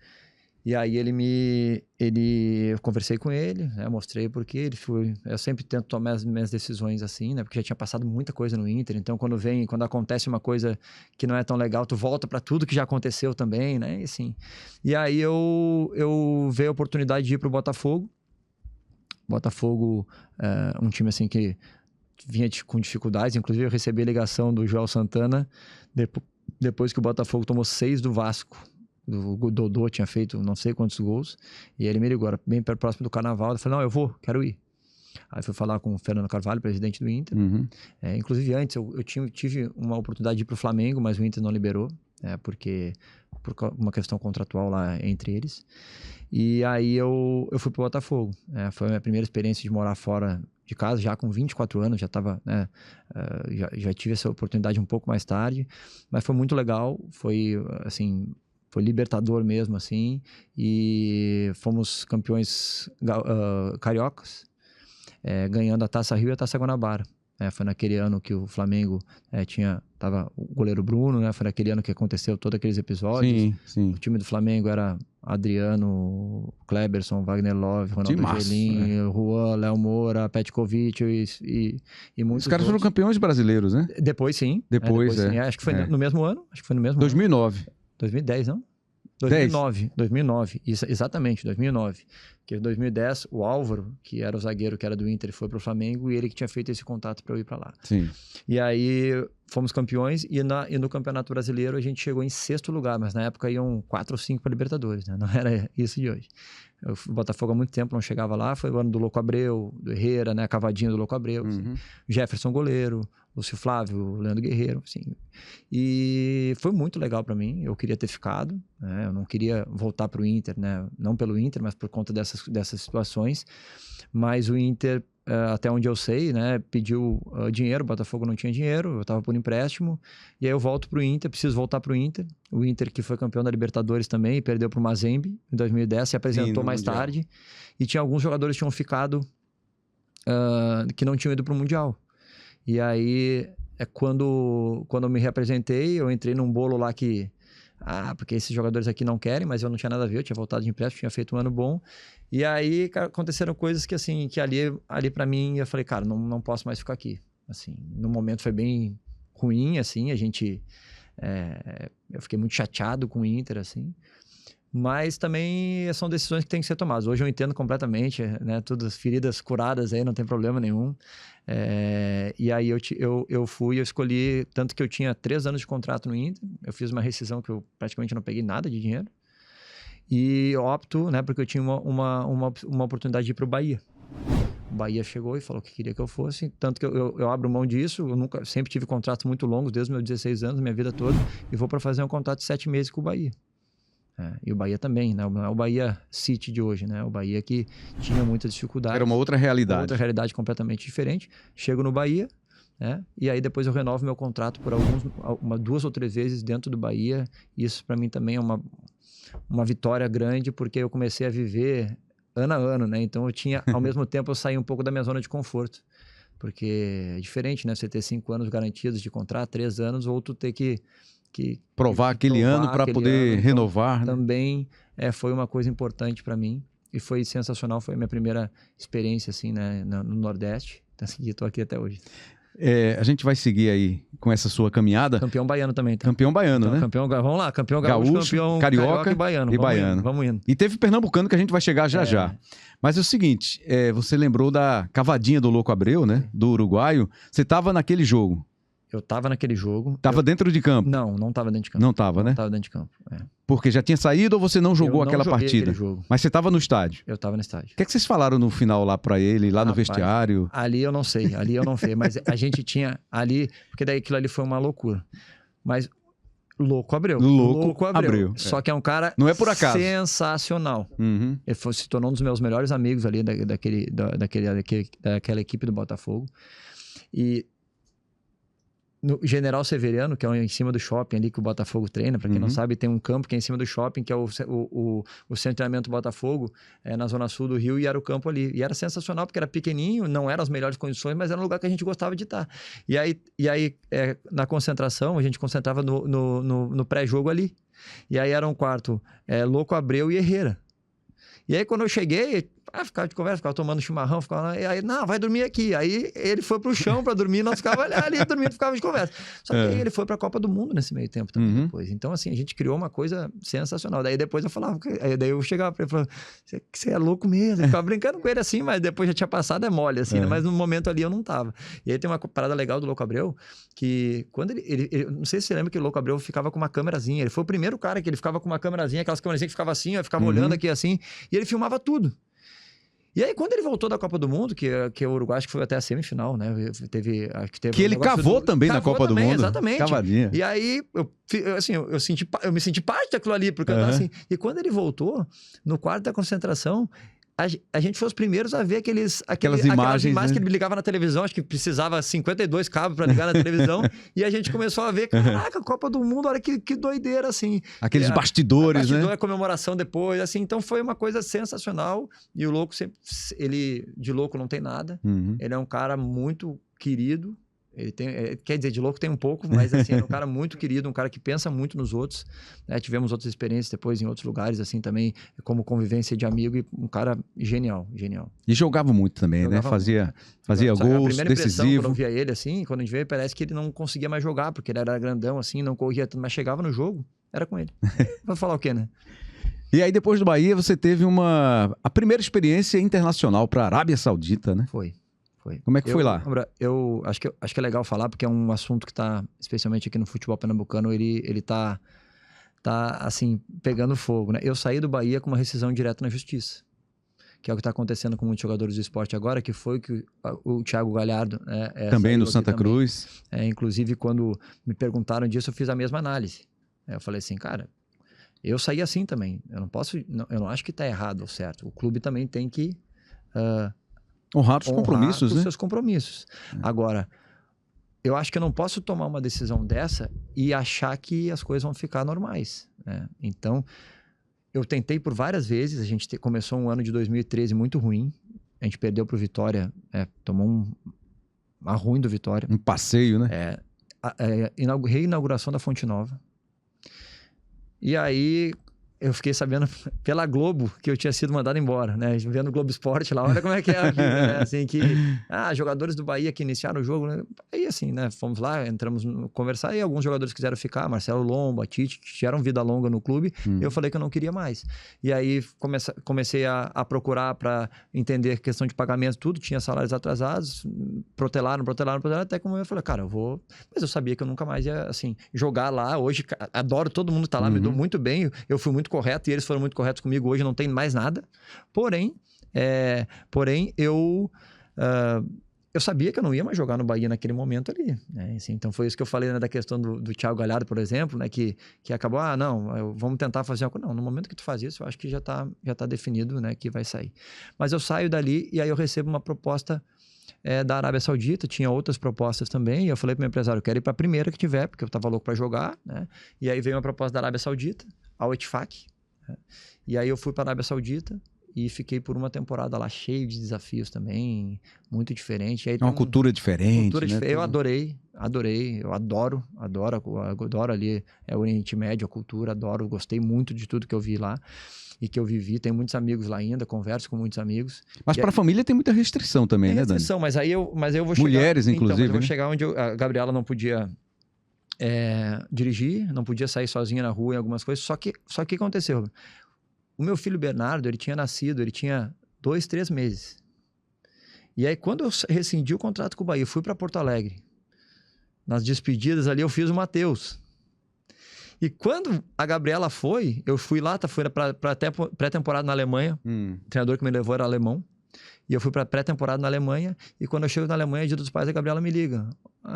E aí eu conversei com ele, né, mostrei porque eu sempre tento tomar as minhas decisões assim, né? Porque já tinha passado muita coisa no Inter. Então, quando acontece uma coisa que não é tão legal, tu volta para tudo que já aconteceu também, né? E assim. E aí eu veio a oportunidade de ir pro Botafogo. Botafogo, um time assim que vinha com dificuldades. Inclusive, eu recebi a ligação do João Santana depois que o Botafogo tomou 6 do Vasco. O Dodô tinha feito não sei quantos gols. E ele me ligou, era bem próximo do Carnaval. Eu falei, não, quero ir. Aí fui falar com o Fernando Carvalho, presidente do Inter. Inclusive, antes eu tive uma oportunidade de ir para o Flamengo, mas o Inter não liberou, porque por uma questão contratual lá entre eles. E aí eu fui pro Botafogo. Foi a minha primeira experiência de morar fora de casa, já com 24 anos, já estava, já tive essa oportunidade um pouco mais tarde, mas foi muito legal, foi assim, foi libertador mesmo, assim, e fomos campeões cariocas, ganhando a Taça Rio e a Taça Guanabara. Foi naquele ano que o Flamengo tava o goleiro Bruno, né? Foi naquele ano que aconteceu todos aqueles episódios. Sim. O time do Flamengo era Adriano, Kleberson, Wagner Love, Ronaldo Angelim, Juan, Léo Moura, Petkovic e muitos. Os caras foram campeões brasileiros, né? Depois sim. Depois. Sim. Acho que foi no mesmo ano. 2009. 2010, não? 2009, exatamente, 2009. Porque em 2010, o Álvaro, que era o zagueiro que era do Inter, foi pro Flamengo e ele que tinha feito esse contato para eu ir para lá. Sim. E aí fomos campeões e no Campeonato Brasileiro a gente chegou em 6º lugar, mas na época iam 4 ou 5 para Libertadores, né? Não era isso de hoje. O Botafogo há muito tempo não chegava lá, foi o ano do Louco Abreu, do Herrera, né? Cavadinho do Louco Abreu, assim. Jefferson goleiro, Lúcio Flávio, Leandro Guerreiro, assim. E foi muito legal para mim, eu queria ter ficado, né? Eu não queria voltar pro Inter, né? Não pelo Inter, mas por conta dessas situações. Mas o Inter, até onde eu sei, né, pediu dinheiro, o Botafogo não tinha dinheiro, eu estava por empréstimo, e aí eu volto pro Inter, preciso voltar pro Inter. O Inter que foi campeão da Libertadores também, e perdeu pro Mazembe em 2010, se apresentou mais tarde, e tinha alguns jogadores que tinham ficado, que não tinham ido pro Mundial. E aí, quando eu me reapresentei, eu entrei num bolo lá que... porque esses jogadores aqui não querem, mas eu não tinha nada a ver, eu tinha voltado de empréstimo, tinha feito um ano bom. E aí, cara, aconteceram coisas que, assim, que ali pra mim, eu falei, cara, não posso mais ficar aqui. Assim, no momento foi bem ruim, assim, eu fiquei muito chateado com o Inter, assim. Mas também são decisões que têm que ser tomadas. Hoje eu entendo completamente, né? Todas as feridas curadas aí, não tem problema nenhum. E aí eu escolhi, tanto que eu tinha 3 anos de contrato no Inter, eu fiz uma rescisão que eu praticamente não peguei nada de dinheiro. E opto, né? Porque eu tinha uma oportunidade de ir para o Bahia. O Bahia chegou e falou que queria que eu fosse, tanto que eu abro mão disso. Eu sempre tive contratos muito longos, desde os meus 16 anos, minha vida toda, e vou para fazer um contrato de 7 meses com o Bahia. E o Bahia também, né? Não é o Bahia City de hoje, né? O Bahia que tinha muitas dificuldades. Era uma outra realidade. Outra realidade completamente diferente. Chego no Bahia, né? E aí depois eu renovo meu contrato por 2 ou 3 vezes dentro do Bahia. Isso para mim também é uma vitória grande, porque eu comecei a viver ano a ano, né? Então eu tinha, ao mesmo tempo, eu saí um pouco da minha zona de conforto. Porque é diferente, né? Você ter 5 anos garantidos de contrato, 3 anos, ou tu ter que provar aquele ano para poder ano, renovar. Então, também foi uma coisa importante para mim e foi sensacional. Foi a minha primeira experiência assim, né, no Nordeste. Então, assim, eu tô aqui até hoje. A gente vai seguir aí com essa sua caminhada. Campeão baiano também, tá? Campeão baiano, então, né? Vamos lá, campeão gaúcho, campeão carioca e baiano. Vamos indo. E teve pernambucano que a gente vai chegar já. Mas é o seguinte, você lembrou da cavadinha do Louco Abreu, né? Do uruguaio. Você tava naquele jogo. Eu tava naquele jogo. Tava dentro de campo? Não tava dentro de campo. Não tava, né? Não tava dentro de campo, Porque já tinha saído ou você não jogou aquela partida? Jogo. Mas você tava no estádio? Eu tava no estádio. O que vocês falaram no final lá pra ele, lá no vestiário? Ali eu não sei, mas a gente tinha ali, porque daí aquilo ali foi uma loucura. Mas Louco Abreu. Louco Abreu. Só que é um cara não é por acaso. Sensacional. Uhum. Ele se tornou um dos meus melhores amigos ali daquela equipe do Botafogo. E no General Severiano, que é em cima do shopping ali que o Botafogo treina, para quem não sabe, tem um campo que é em cima do shopping, que é o centro de treinamento do Botafogo, na zona sul do Rio, e era o campo ali. E era sensacional, porque era pequenininho, não eram as melhores condições, mas era um lugar que a gente gostava de estar. E aí na concentração, a gente concentrava no pré-jogo ali. E aí era um quarto Louco Abreu e Herrera. E aí quando eu cheguei... ficava de conversa, ficava tomando chimarrão, ficava lá, e aí, não, vai dormir aqui. Aí ele foi pro chão pra dormir, nós ficávamos ali dormindo, ficava de conversa. Só que aí ele foi pra Copa do Mundo nesse meio tempo também depois. Então, assim, a gente criou uma coisa sensacional. Daí depois eu falava, daí eu chegava pra ele e falava, você é louco mesmo. Eu ficava brincando com ele assim, mas depois já tinha passado, mole, assim, né? Mas no momento ali eu não tava. E aí tem uma parada legal do Louco Abreu, que quando ele não sei se você lembra que o Louco Abreu ficava com uma câmerazinha. Ele foi o primeiro cara que ele ficava com uma câmerazinha, aquelas câmerazinhas que ficava assim, ó, ficava olhando aqui assim, e ele filmava tudo. E aí, quando ele voltou da Copa do Mundo, que o Uruguai acho que foi até a semifinal, né? Teve que ele cavou também na Copa do Mundo. Exatamente. Cavadinha. E aí, eu me senti parte daquilo ali, porque eu tava assim. E quando ele voltou, no quarto da concentração, a gente foi os primeiros a ver aquelas imagens que ele ligava na televisão, acho que precisava 52 cabos para ligar na televisão, e a gente começou a ver, caraca, Copa do Mundo, olha que doideira, assim. Aqueles bastidores, né? A comemoração depois, assim, então foi uma coisa sensacional, e o Louco sempre, ele de louco não tem nada, ele é um cara muito querido, ele tem, quer dizer, de louco tem um pouco, mas assim, é um cara muito querido, um cara que pensa muito nos outros, né? Tivemos outras experiências depois em outros lugares, assim, também, como convivência de amigo, e um cara genial. E jogava muito também, né? Fazia gols, a primeira decisivo. Quando eu via ele, assim, quando a gente vê, parece que ele não conseguia mais jogar, porque ele era grandão, assim, não corria tanto, mas chegava no jogo, era com ele. Vai falar o quê, né? E aí, depois do Bahia, você teve a primeira experiência internacional para a Arábia Saudita, né? Foi. Como é que foi lá? Eu acho que é legal falar, porque é um assunto que está, especialmente aqui no futebol pernambucano, ele tá assim, pegando fogo, né? Eu saí do Bahia com uma rescisão direta na justiça, que é o que está acontecendo com muitos jogadores do esporte agora, que foi que o Thiago Galhardo... também no Santa Cruz. Inclusive, quando me perguntaram disso, eu fiz a mesma análise. Eu falei assim, cara, eu saí assim também. Eu não acho que está errado ou certo. O clube também tem que... honrar os compromissos, né? Os seus compromissos. Agora, eu acho que eu não posso tomar uma decisão dessa e achar que as coisas vão ficar normais, né? Então, eu tentei por várias vezes. A gente começou um ano de 2013 muito ruim. A gente perdeu pro Vitória, tomou uma ruim do Vitória. Um passeio, né? Reinauguração da Fonte Nova. E aí... eu fiquei sabendo pela Globo que eu tinha sido mandado embora, né? Vendo o Globo Esporte lá, olha como é que é a vida, né? Assim, que, jogadores do Bahia que iniciaram o jogo, né? Aí, assim, né? Fomos lá, entramos conversar e alguns jogadores quiseram ficar, Marcelo Lomba, Tite, que tiveram vida longa no clube, eu falei que eu não queria mais. E aí, comecei a procurar para entender a questão de pagamento, tudo, tinha salários atrasados, protelaram, até que eu falei, cara, eu vou... Mas eu sabia que eu nunca mais ia, assim, jogar lá. Hoje, adoro todo mundo tá lá, me dou muito bem, eu fui muito correto e eles foram muito corretos comigo. Hoje não tem mais nada. Porém, eu sabia que eu não ia mais jogar no Bahia naquele momento ali, né? Assim, então foi isso que eu falei, né, da questão do Thiago Galhardo, por exemplo, né, que acabou, vamos tentar fazer algo. Não, no momento que tu faz isso, eu acho que já tá definido, né, que vai sair. Mas eu saio dali e aí eu recebo uma proposta da Arábia Saudita, tinha outras propostas também, e eu falei pro meu empresário, eu quero ir pra primeira que tiver, porque eu tava louco pra jogar, né? E aí veio uma proposta da Arábia Saudita, Al Ettifaq, né? E aí eu fui para a Arábia Saudita e fiquei por uma temporada lá, cheio de desafios também, muito diferente. E aí É uma cultura diferente, né? Eu adorei, eu adoro ali, o Oriente Médio, a cultura, gostei muito de tudo que eu vi lá e que eu vivi. Tenho muitos amigos lá ainda, converso com muitos amigos. Mas para a família tem muita restrição também, né, Dani? Restrição, mas aí eu vou chegar... Mulheres, inclusive, mas eu vou né? chegar onde a Gabriela não podia dirigir, não podia sair sozinha na rua em algumas coisas. Só que o que aconteceu? O meu filho Bernardo, ele tinha 2, 3 meses. E aí, quando eu rescindi o contrato com o Bahia, fui para Porto Alegre. Nas despedidas ali, eu fiz o Matheus. E quando a Gabriela foi, eu fui lá, foi para pré-temporada na Alemanha. O treinador que me levou era alemão. E eu fui para pré-temporada na Alemanha. E quando eu chego na Alemanha, Dia dos Pais, a Gabriela me liga,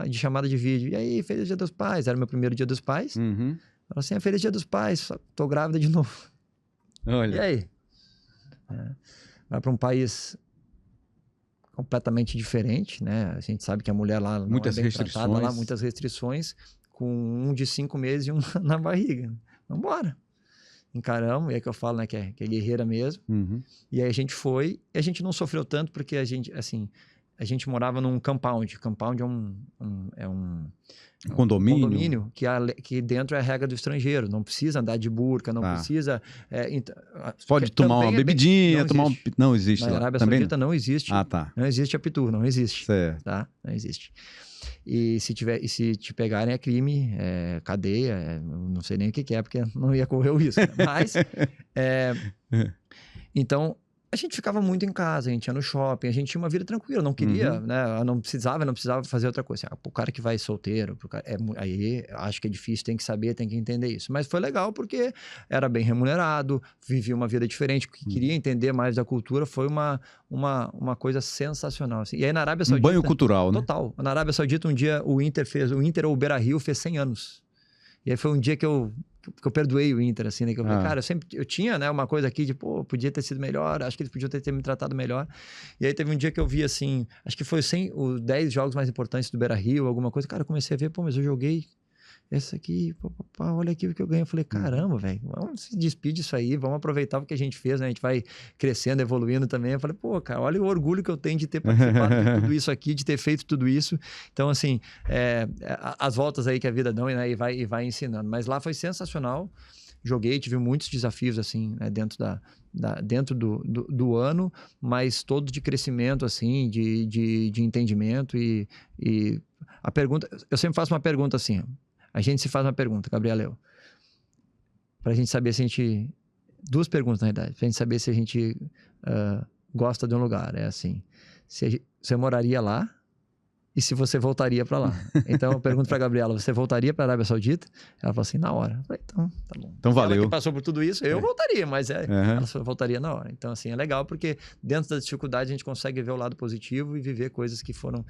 de chamada de vídeo. E aí, feliz Dia dos Pais. Era meu primeiro Dia dos Pais. Ela falou assim, feliz Dia dos Pais, tô grávida de novo. Olha. E aí? Vai para um país completamente diferente, né? A gente sabe que a mulher lá não muitas é bem restrições. tratada lá, muitas restrições, com um de 5 meses e um na barriga. Vambora. Encaramos, e é que eu falo, né, que é guerreira mesmo. E aí a gente foi, e a gente não sofreu tanto, porque a gente morava num compound. Compound é um condomínio que dentro é a regra do estrangeiro. Não precisa andar de burca, não precisa... Pode tomar uma bebidinha, não existe lá. Na Arábia Saudita não existe. Não existe Apitur, não existe. Certo. Tá? Não existe. E se te pegarem é crime, cadeia, não sei nem o que é, porque não ia correr o risco. Mas, então... A gente ficava muito em casa, a gente ia no shopping, a gente tinha uma vida tranquila, não queria, né? Não precisava fazer outra coisa. O cara que vai solteiro, aí acho que é difícil, tem que saber, tem que entender isso. Mas foi legal porque era bem remunerado, vivia uma vida diferente, queria entender mais da cultura, foi uma coisa sensacional. Assim. E aí na Arábia Saudita... Um banho cultural, né? Total. Na Arábia Saudita, um dia o Inter ou o Beira-Rio fez 100 anos. E aí foi um dia que eu perdoei o Inter, assim, né? Que eu falei, cara, eu tinha, né, uma coisa aqui de, podia ter sido melhor, acho que eles podiam ter me tratado melhor. E aí teve um dia que eu vi, assim, acho que foi os 10 jogos mais importantes do Beira-Rio, alguma coisa. Cara, eu comecei a ver, mas eu joguei esse aqui, olha aqui o que eu ganhei. Eu falei, caramba, velho, vamos se despedir disso aí, vamos aproveitar o que a gente fez, né? A gente vai crescendo, evoluindo também. Eu falei, cara, olha o orgulho que eu tenho de ter participado de tudo isso aqui, de ter feito tudo isso. Então, assim, as voltas aí que a vida dá, né? E vai ensinando. Mas lá foi sensacional. Joguei, tive muitos desafios, assim, né? Dentro do ano, mas todos de crescimento, assim, de entendimento e a pergunta... Eu sempre faço uma pergunta assim, a gente se faz uma pergunta, Gabriel, pra gente saber se a gente... 2 perguntas, na verdade, pra gente saber se a gente gosta de um lugar. É assim, se você moraria lá e se você voltaria pra lá. Então, eu pergunto pra Gabriela, você voltaria pra Arábia Saudita? Ela falou assim, na hora. Eu falei, então, tá bom. Então, valeu. Ela que passou por tudo isso, eu voltaria, mas ela voltaria na hora. Então, assim, é legal porque dentro das dificuldades a gente consegue ver o lado positivo e viver coisas que foram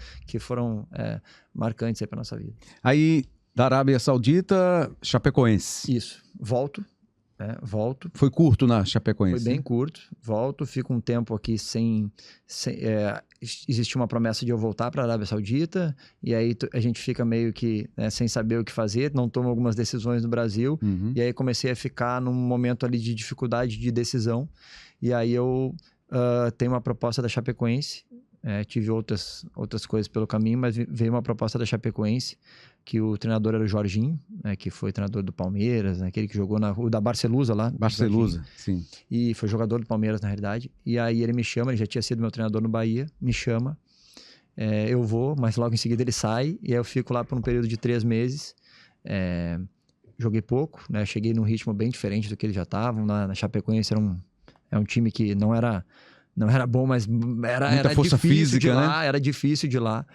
marcantes aí pra nossa vida. Aí... Da Arábia Saudita, Chapecoense. Isso. Volto. Foi curto na Chapecoense? Foi bem curto. Volto, fico um tempo aqui existe uma promessa de eu voltar para a Arábia Saudita, e aí a gente fica meio que sem saber o que fazer, não tomo algumas decisões no Brasil, e aí comecei a ficar num momento ali de dificuldade de decisão, e aí eu tenho uma proposta da Chapecoense, tive outras coisas pelo caminho, mas veio uma proposta da Chapecoense, que o treinador era o Jorginho, né, que foi treinador do Palmeiras, né, aquele que jogou da Barcelusa lá. Barcelusa, sim. E foi jogador do Palmeiras, na realidade. E aí ele me chama, ele já tinha sido meu treinador no Bahia, me chama, eu vou, mas logo em seguida ele sai, e aí eu fico lá por um período de 3 meses. Joguei pouco, né, cheguei num ritmo bem diferente do que eles já estavam. Na Chapecoense era um time que não era bom, mas era força difícil física, de lá, né? Era difícil de lá.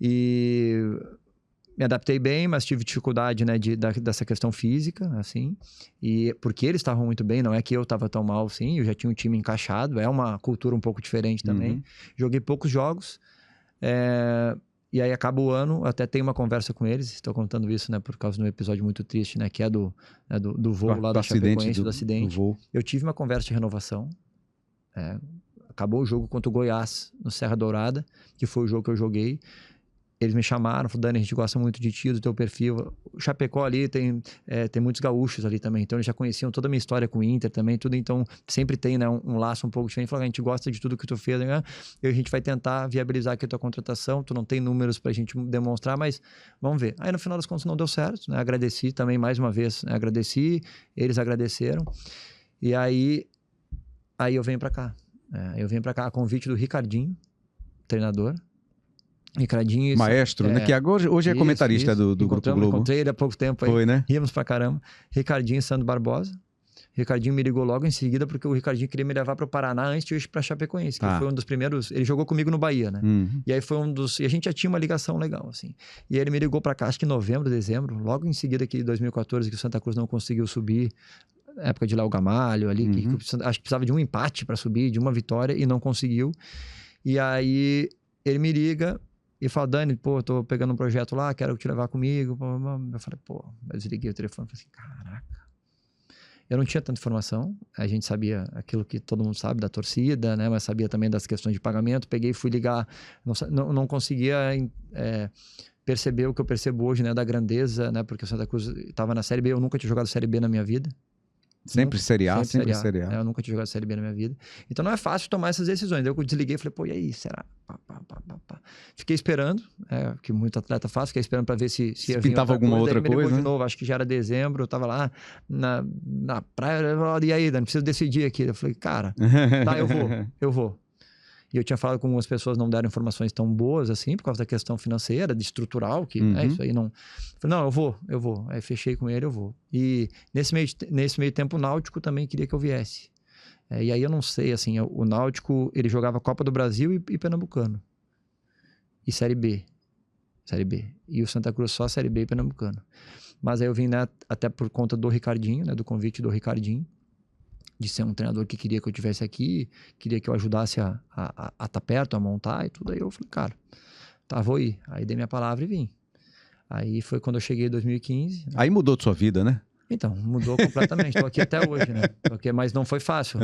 E me adaptei bem, mas tive dificuldade, né, dessa questão física, assim, e porque eles estavam muito bem, não é que eu estava tão mal, assim, eu já tinha um time encaixado, é uma cultura um pouco diferente também. Joguei poucos jogos, e aí acaba o ano, até tenho uma conversa com eles, estou contando isso, né, por causa de um episódio muito triste, né, que é do voo lá da Chapecoense, do acidente. Eu tive uma conversa de renovação, acabou o jogo contra o Goiás, no Serra Dourada, que foi o jogo que eu joguei. eles me chamaram, falaram, Dani, a gente gosta muito de ti, do teu perfil. O Chapecó ali tem muitos gaúchos ali também, então eles já conheciam toda a minha história com o Inter também, tudo, então sempre tem, né, um laço um pouco diferente. Falaram, a gente gosta de tudo que tu fez, né? E a gente vai tentar viabilizar aqui a tua contratação, tu não tem números pra gente demonstrar, mas vamos ver. Aí no final das contas não deu certo, né? Agradeci também mais uma vez, né? Agradeci, eles agradeceram, e aí eu venho pra cá. Eu venho pra cá a convite do Ricardinho, treinador. Ricardinho... Maestro, né? Que agora, hoje é comentarista do Grupo Globo. Encontrei ele há pouco tempo aí. Foi, né? Ríamos pra caramba. Ricardinho e Sandro Barbosa. Ricardinho me ligou logo em seguida porque o Ricardinho queria me levar para o Paraná antes de eu ir para Chapecoense, que foi um dos primeiros... Ele jogou comigo no Bahia, né? E aí foi um dos... E a gente já tinha uma ligação legal, assim. E aí ele me ligou para cá, acho que em novembro, dezembro, logo em seguida que em 2014, que o Santa Cruz não conseguiu subir, época de Léo Gamalho ali, que acho que precisava de um empate para subir, de uma vitória, e não conseguiu. E aí ele me liga e fala, Dani, pô, tô pegando um projeto lá, quero te levar comigo. Eu falei, pô, eu desliguei o telefone e falei assim, caraca. Eu não tinha tanta informação, a gente sabia aquilo que todo mundo sabe da torcida, né? Mas sabia também das questões de pagamento. Peguei e fui ligar, não conseguia perceber o que eu percebo hoje, né? Da grandeza, né? Porque o Santa Cruz estava na Série B, eu nunca tinha jogado Série B na minha vida. Sempre Série A, sempre Série A. Eu nunca tinha jogado Série B na minha vida. Então não é fácil tomar essas decisões. Daí eu desliguei e falei, pô, e aí, será? Fiquei esperando, que muito atleta faz, fiquei esperando para ver se ia vir pintava alguma outra coisa, né? De novo, acho que já era dezembro, eu tava lá na praia, e aí, Dani, preciso decidir aqui. Eu falei, cara, tá, eu vou. E eu tinha falado com algumas pessoas, não deram informações tão boas assim, por causa da questão financeira, de estrutural, que isso aí não... Falei, não, eu vou. Aí fechei com ele, eu vou. E nesse meio tempo, o Náutico também queria que eu viesse. E aí eu não sei, assim, o Náutico, ele jogava Copa do Brasil e Pernambucano. E Série B. E o Santa Cruz só Série B e Pernambucano. Mas aí eu vim, né, até por conta do Ricardinho, né, do convite do Ricardinho, de ser um treinador que queria que eu estivesse aqui, queria que eu ajudasse a estar perto, a montar e tudo. Aí eu falei, cara, tá, vou ir. Aí dei minha palavra e vim. Aí foi quando eu cheguei em 2015. Aí mudou sua vida, né? Então, mudou completamente. Estou aqui até hoje, né? Mas não foi fácil.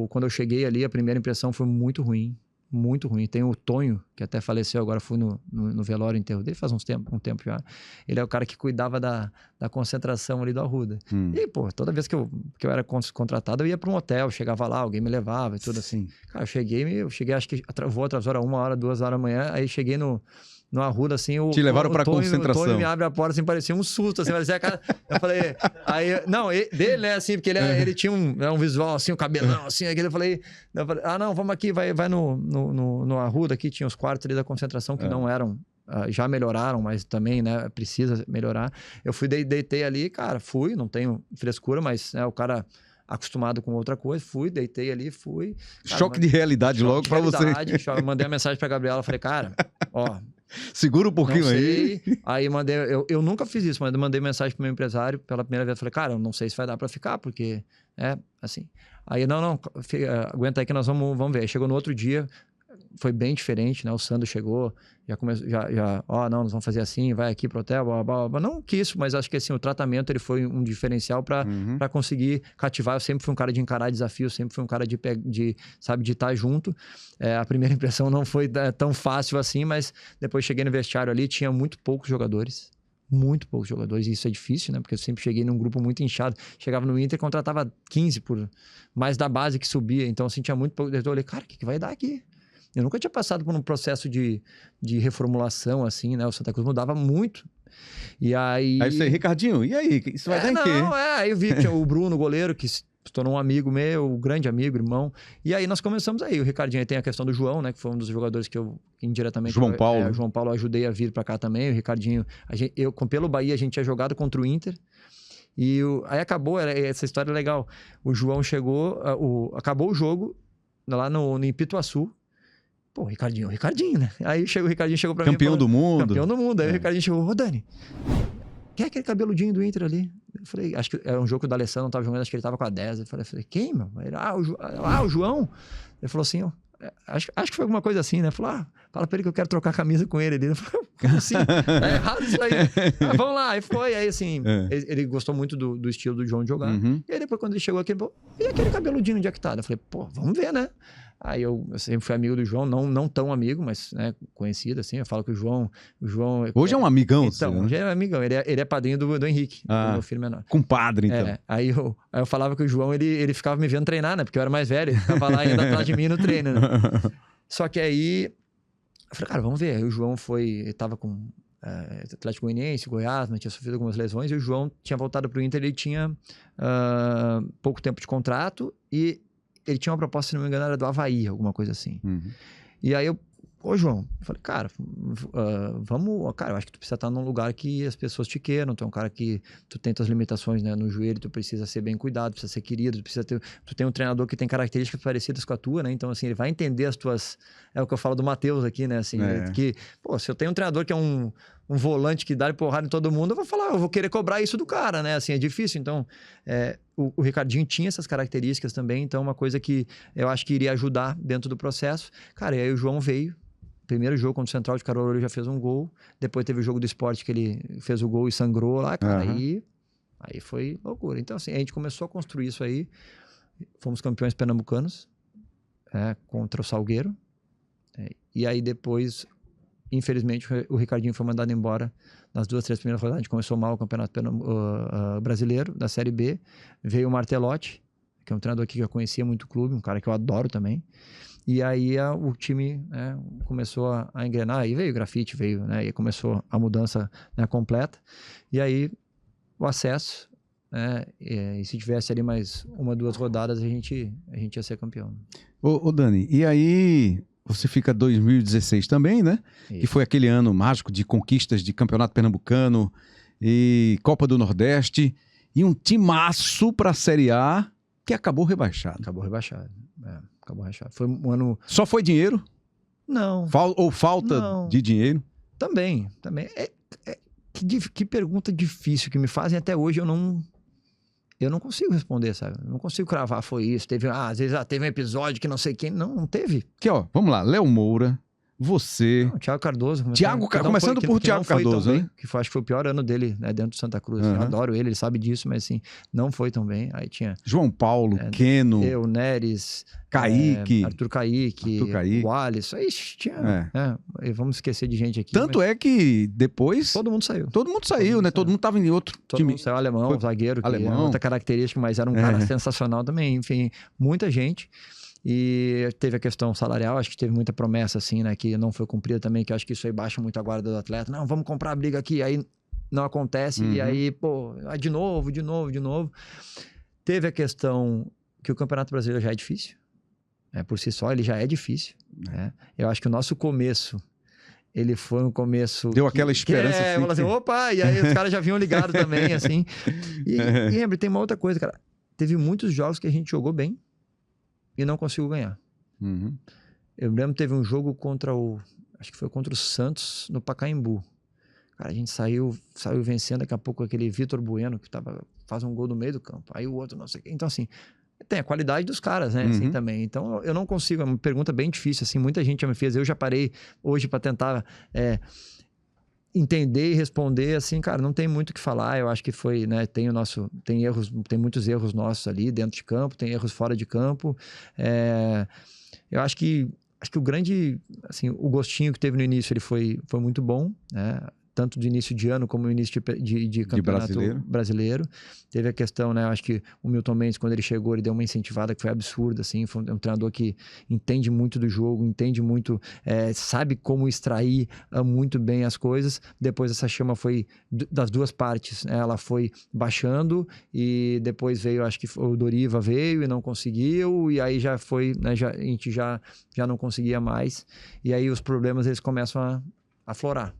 Quando eu cheguei ali, a primeira impressão foi muito ruim. Muito ruim. Tem o Tonho, que até faleceu, agora fui no velório, enterro dele faz um tempo já. Ele é o cara que cuidava da concentração ali do Arruda. E, pô, toda vez que eu era contratado, eu ia para um hotel, chegava lá, alguém me levava e tudo assim. Cara, eu cheguei acho que vou outras horas, 1h, 2h da manhã, aí cheguei no Arruda, assim, te levaram pra concentração. O Tonho me abre a porta, assim, parecia um susto, assim, parecia cara... Eu falei... Aí, não, dele, né, assim, porque ele tinha um visual, assim, um cabelão, assim, aquele, eu falei, não, vamos aqui, vai no Arruda, aqui tinha os quartos ali da concentração, que não eram, já melhoraram, mas também, né, precisa melhorar. Eu fui, deitei ali, cara, não tenho frescura, mas o cara... acostumado com outra coisa, deitei ali, fui... Cara, choque de realidade logo pra você. Eu mandei uma mensagem pra Gabriela, falei, cara, ó... segura um pouquinho aí. Aí eu nunca fiz isso, mas eu mandei mensagem pro meu empresário pela primeira vez, falei, cara, eu não sei se vai dar pra ficar, porque assim. Aí, não, aguenta aí que nós vamos ver. Aí chegou no outro dia, foi bem diferente, né? O Sandro chegou, já começou, não, nós vamos fazer assim, vai aqui pro hotel, blá, blá, blá. Não que isso, mas acho que assim, o tratamento ele foi um diferencial para conseguir cativar. Eu sempre fui um cara de encarar desafios, sempre fui um cara de estar junto. A primeira impressão não foi tão fácil assim, mas depois cheguei no vestiário ali, tinha muito poucos jogadores, e isso é difícil, né? Porque eu sempre cheguei num grupo muito inchado, chegava no Inter, contratava 15 por mais da base que subia, então assim, tinha muito pouco. Eu olhei, cara, o que vai dar aqui? Eu nunca tinha passado por um processo de reformulação, assim, né? O Santa Cruz mudava muito. E aí... Aí você, Ricardinho, e aí? Isso vai dar em quê? Aí eu vi que o Bruno, goleiro, que se tornou um amigo meu, um grande amigo, irmão. E aí nós começamos aí. O Ricardinho aí tem a questão do João, né? Que foi um dos jogadores que eu indiretamente... João Paulo. João Paulo eu ajudei a vir pra cá também. O Ricardinho... pelo Bahia, a gente tinha jogado contra o Inter. E aí acabou, essa história é legal. O João chegou... acabou o jogo lá em Pituaçu. Pô, Ricardinho, né? Aí o Ricardinho chegou pra mim... Campeão do mundo. Campeão do mundo. Aí o Ricardinho chegou, ô Dani, quem é aquele cabeludinho do Inter ali? Eu falei, acho que era um jogo que o D'Alessandro não tava jogando, acho que ele tava com a 10. Eu falei, quem, meu? Ele, o João. Ele falou assim, acho que foi alguma coisa assim, né? Falou, fala pra ele que eu quero trocar a camisa com ele. Eu falei, como assim? É errado isso aí. Vamos lá. Aí foi, aí assim, ele gostou muito do estilo do João de jogar. E aí depois quando ele chegou aqui, ele falou, e aquele cabeludinho, onde é que tá? Eu falei, pô, vamos ver, né? Aí eu sempre fui amigo do João, não tão amigo, mas né, conhecido, assim. Eu falo que o João... Hoje é um amigão, então, né? hoje é um amigão. Ele é padrinho do Henrique, do meu filho menor. Compadre, então. Aí eu falava que o João, ele ficava me vendo treinar, né? Porque eu era mais velho, ele ficava lá ainda atrás de mim no treino, né? Só que aí, eu falei, cara, vamos ver. Aí o João ele tava com Atlético Goianiense, Goiás, mas tinha sofrido algumas lesões, e o João tinha voltado pro Inter, ele tinha pouco tempo de contrato, e ele tinha uma proposta, se não me engano, era do Avaí, alguma coisa assim. E aí ô João, eu falei, cara, vamos, cara, eu acho que tu precisa estar num lugar que as pessoas te queiram, tu é um cara que tu tem tuas limitações, né, no joelho, tu precisa ser bem cuidado, precisa ser querido, tu tem um treinador que tem características parecidas com a tua, né, então assim, ele vai entender as tuas, é o que eu falo do Matheus aqui, né, assim, que, pô, se eu tenho um treinador que é um volante que dá porrada em todo mundo, eu vou falar, eu vou querer cobrar isso do cara, né, assim, é difícil, então, o Ricardinho tinha essas características também, então uma coisa que eu acho que iria ajudar dentro do processo, cara, e aí o João veio. Primeiro jogo contra o Central de Caruaru, ele já fez um gol. Depois teve o jogo do Sport que ele fez o gol e sangrou lá, cara. Aí foi loucura. Então, assim, a gente começou a construir isso aí. Fomos campeões pernambucanos contra o Salgueiro. E aí depois, infelizmente, o Ricardinho foi mandado embora nas 2, 3 primeiras rodadas. A gente começou mal o Campeonato Brasileiro, da Série B. Veio o Martelotti, que é um treinador que eu conhecia muito o clube, um cara que eu adoro também. E aí o time começou a engrenar, aí veio o grafite, e começou a mudança completa. E aí o acesso, e se tivesse ali mais 1, 2 rodadas, a gente ia ser campeão. Ô Dani, e aí você fica 2016 também, né? Isso. Que foi aquele ano mágico de conquistas de Campeonato Pernambucano e Copa do Nordeste, e um timaço para a Série A que acabou rebaixado. Acabou rebaixado. Foi um ano... Só foi dinheiro? Não. Ou falta de dinheiro? Também. Que pergunta difícil que me fazem até hoje, eu não consigo responder, sabe? Não consigo cravar, foi isso. Às vezes teve um episódio que não sei quem. Não teve. Aqui, ó, vamos lá. Léo Moura, você... Thiago Cardoso. Começando por Thiago Cardoso, né? Acho que foi o pior ano dele, né, dentro do Santa Cruz. Eu adoro ele sabe disso, mas assim, não foi tão bem. Aí tinha... João Paulo, Keno... Eu, Neres... Kaique... Arthur Kaique... O Alisson... Ixi, tinha... vamos esquecer de gente aqui. Tanto é que depois... Todo mundo saiu. Né? Todo mundo tava em outro time. Todo mundo saiu. Alemão, zagueiro, que é outra característica, mas era um cara sensacional também. Enfim, muita gente... E teve a questão salarial, acho que teve muita promessa, assim, né, que não foi cumprida também, que acho que isso aí baixa muito a guarda do atleta. Não, vamos comprar a briga aqui, aí não acontece, e aí, pô, de novo. Teve a questão que o Campeonato Brasileiro já é difícil, por si só ele já é difícil, né? Eu acho que o nosso começo, ele foi um começo... Deu aquela esperança. Assim, opa, e aí os caras já vinham ligados também, assim. E lembra, tem uma outra coisa, cara, teve muitos jogos que a gente jogou bem, e não conseguiu ganhar. Eu lembro que teve um jogo acho que foi contra o Santos, no Pacaembu. Cara, a gente saiu vencendo, daqui a pouco aquele Vitor Bueno, que faz um gol no meio do campo. Aí o outro não sei o quê. Então, assim, tem a qualidade dos caras, né? Assim, também. Então, eu não consigo, é uma pergunta bem difícil, assim, muita gente já me fez. Eu já parei hoje para tentar... entender e responder, assim, cara, não tem muito o que falar. Eu acho que foi, né, tem muitos erros nossos ali dentro de campo, tem erros fora de campo. Eu acho que o grande, assim, o gostinho que teve no início, ele foi muito bom, né? Tanto do início de ano como no início de campeonato brasileiro. Teve a questão, né? Acho que o Milton Mendes, quando ele chegou, ele deu uma incentivada que foi absurda, assim. Foi um treinador que entende muito do jogo, entende muito, sabe como extrair muito bem as coisas. Depois essa chama foi das duas partes, né? Ela foi baixando e depois veio, acho que o Doriva veio e não conseguiu, e aí já foi, né? A gente já não conseguia mais. E aí os problemas, eles começam a aflorar.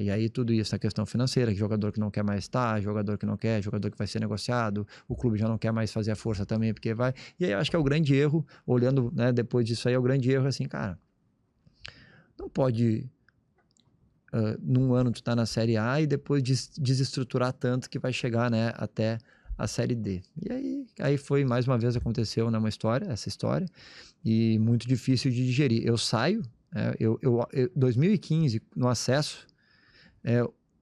E aí tudo isso, a questão financeira, que jogador que não quer mais estar, jogador que não quer, jogador que vai ser negociado, o clube já não quer mais fazer a força também, porque vai... E aí eu acho que é o grande erro, olhando, né, depois disso aí, é o grande erro, assim, cara, não pode, num ano tu tá na Série A e depois desestruturar tanto que vai chegar, né, até a Série D. E aí foi, mais uma vez aconteceu, né, essa história, e muito difícil de digerir. Eu saio, 2015, no acesso,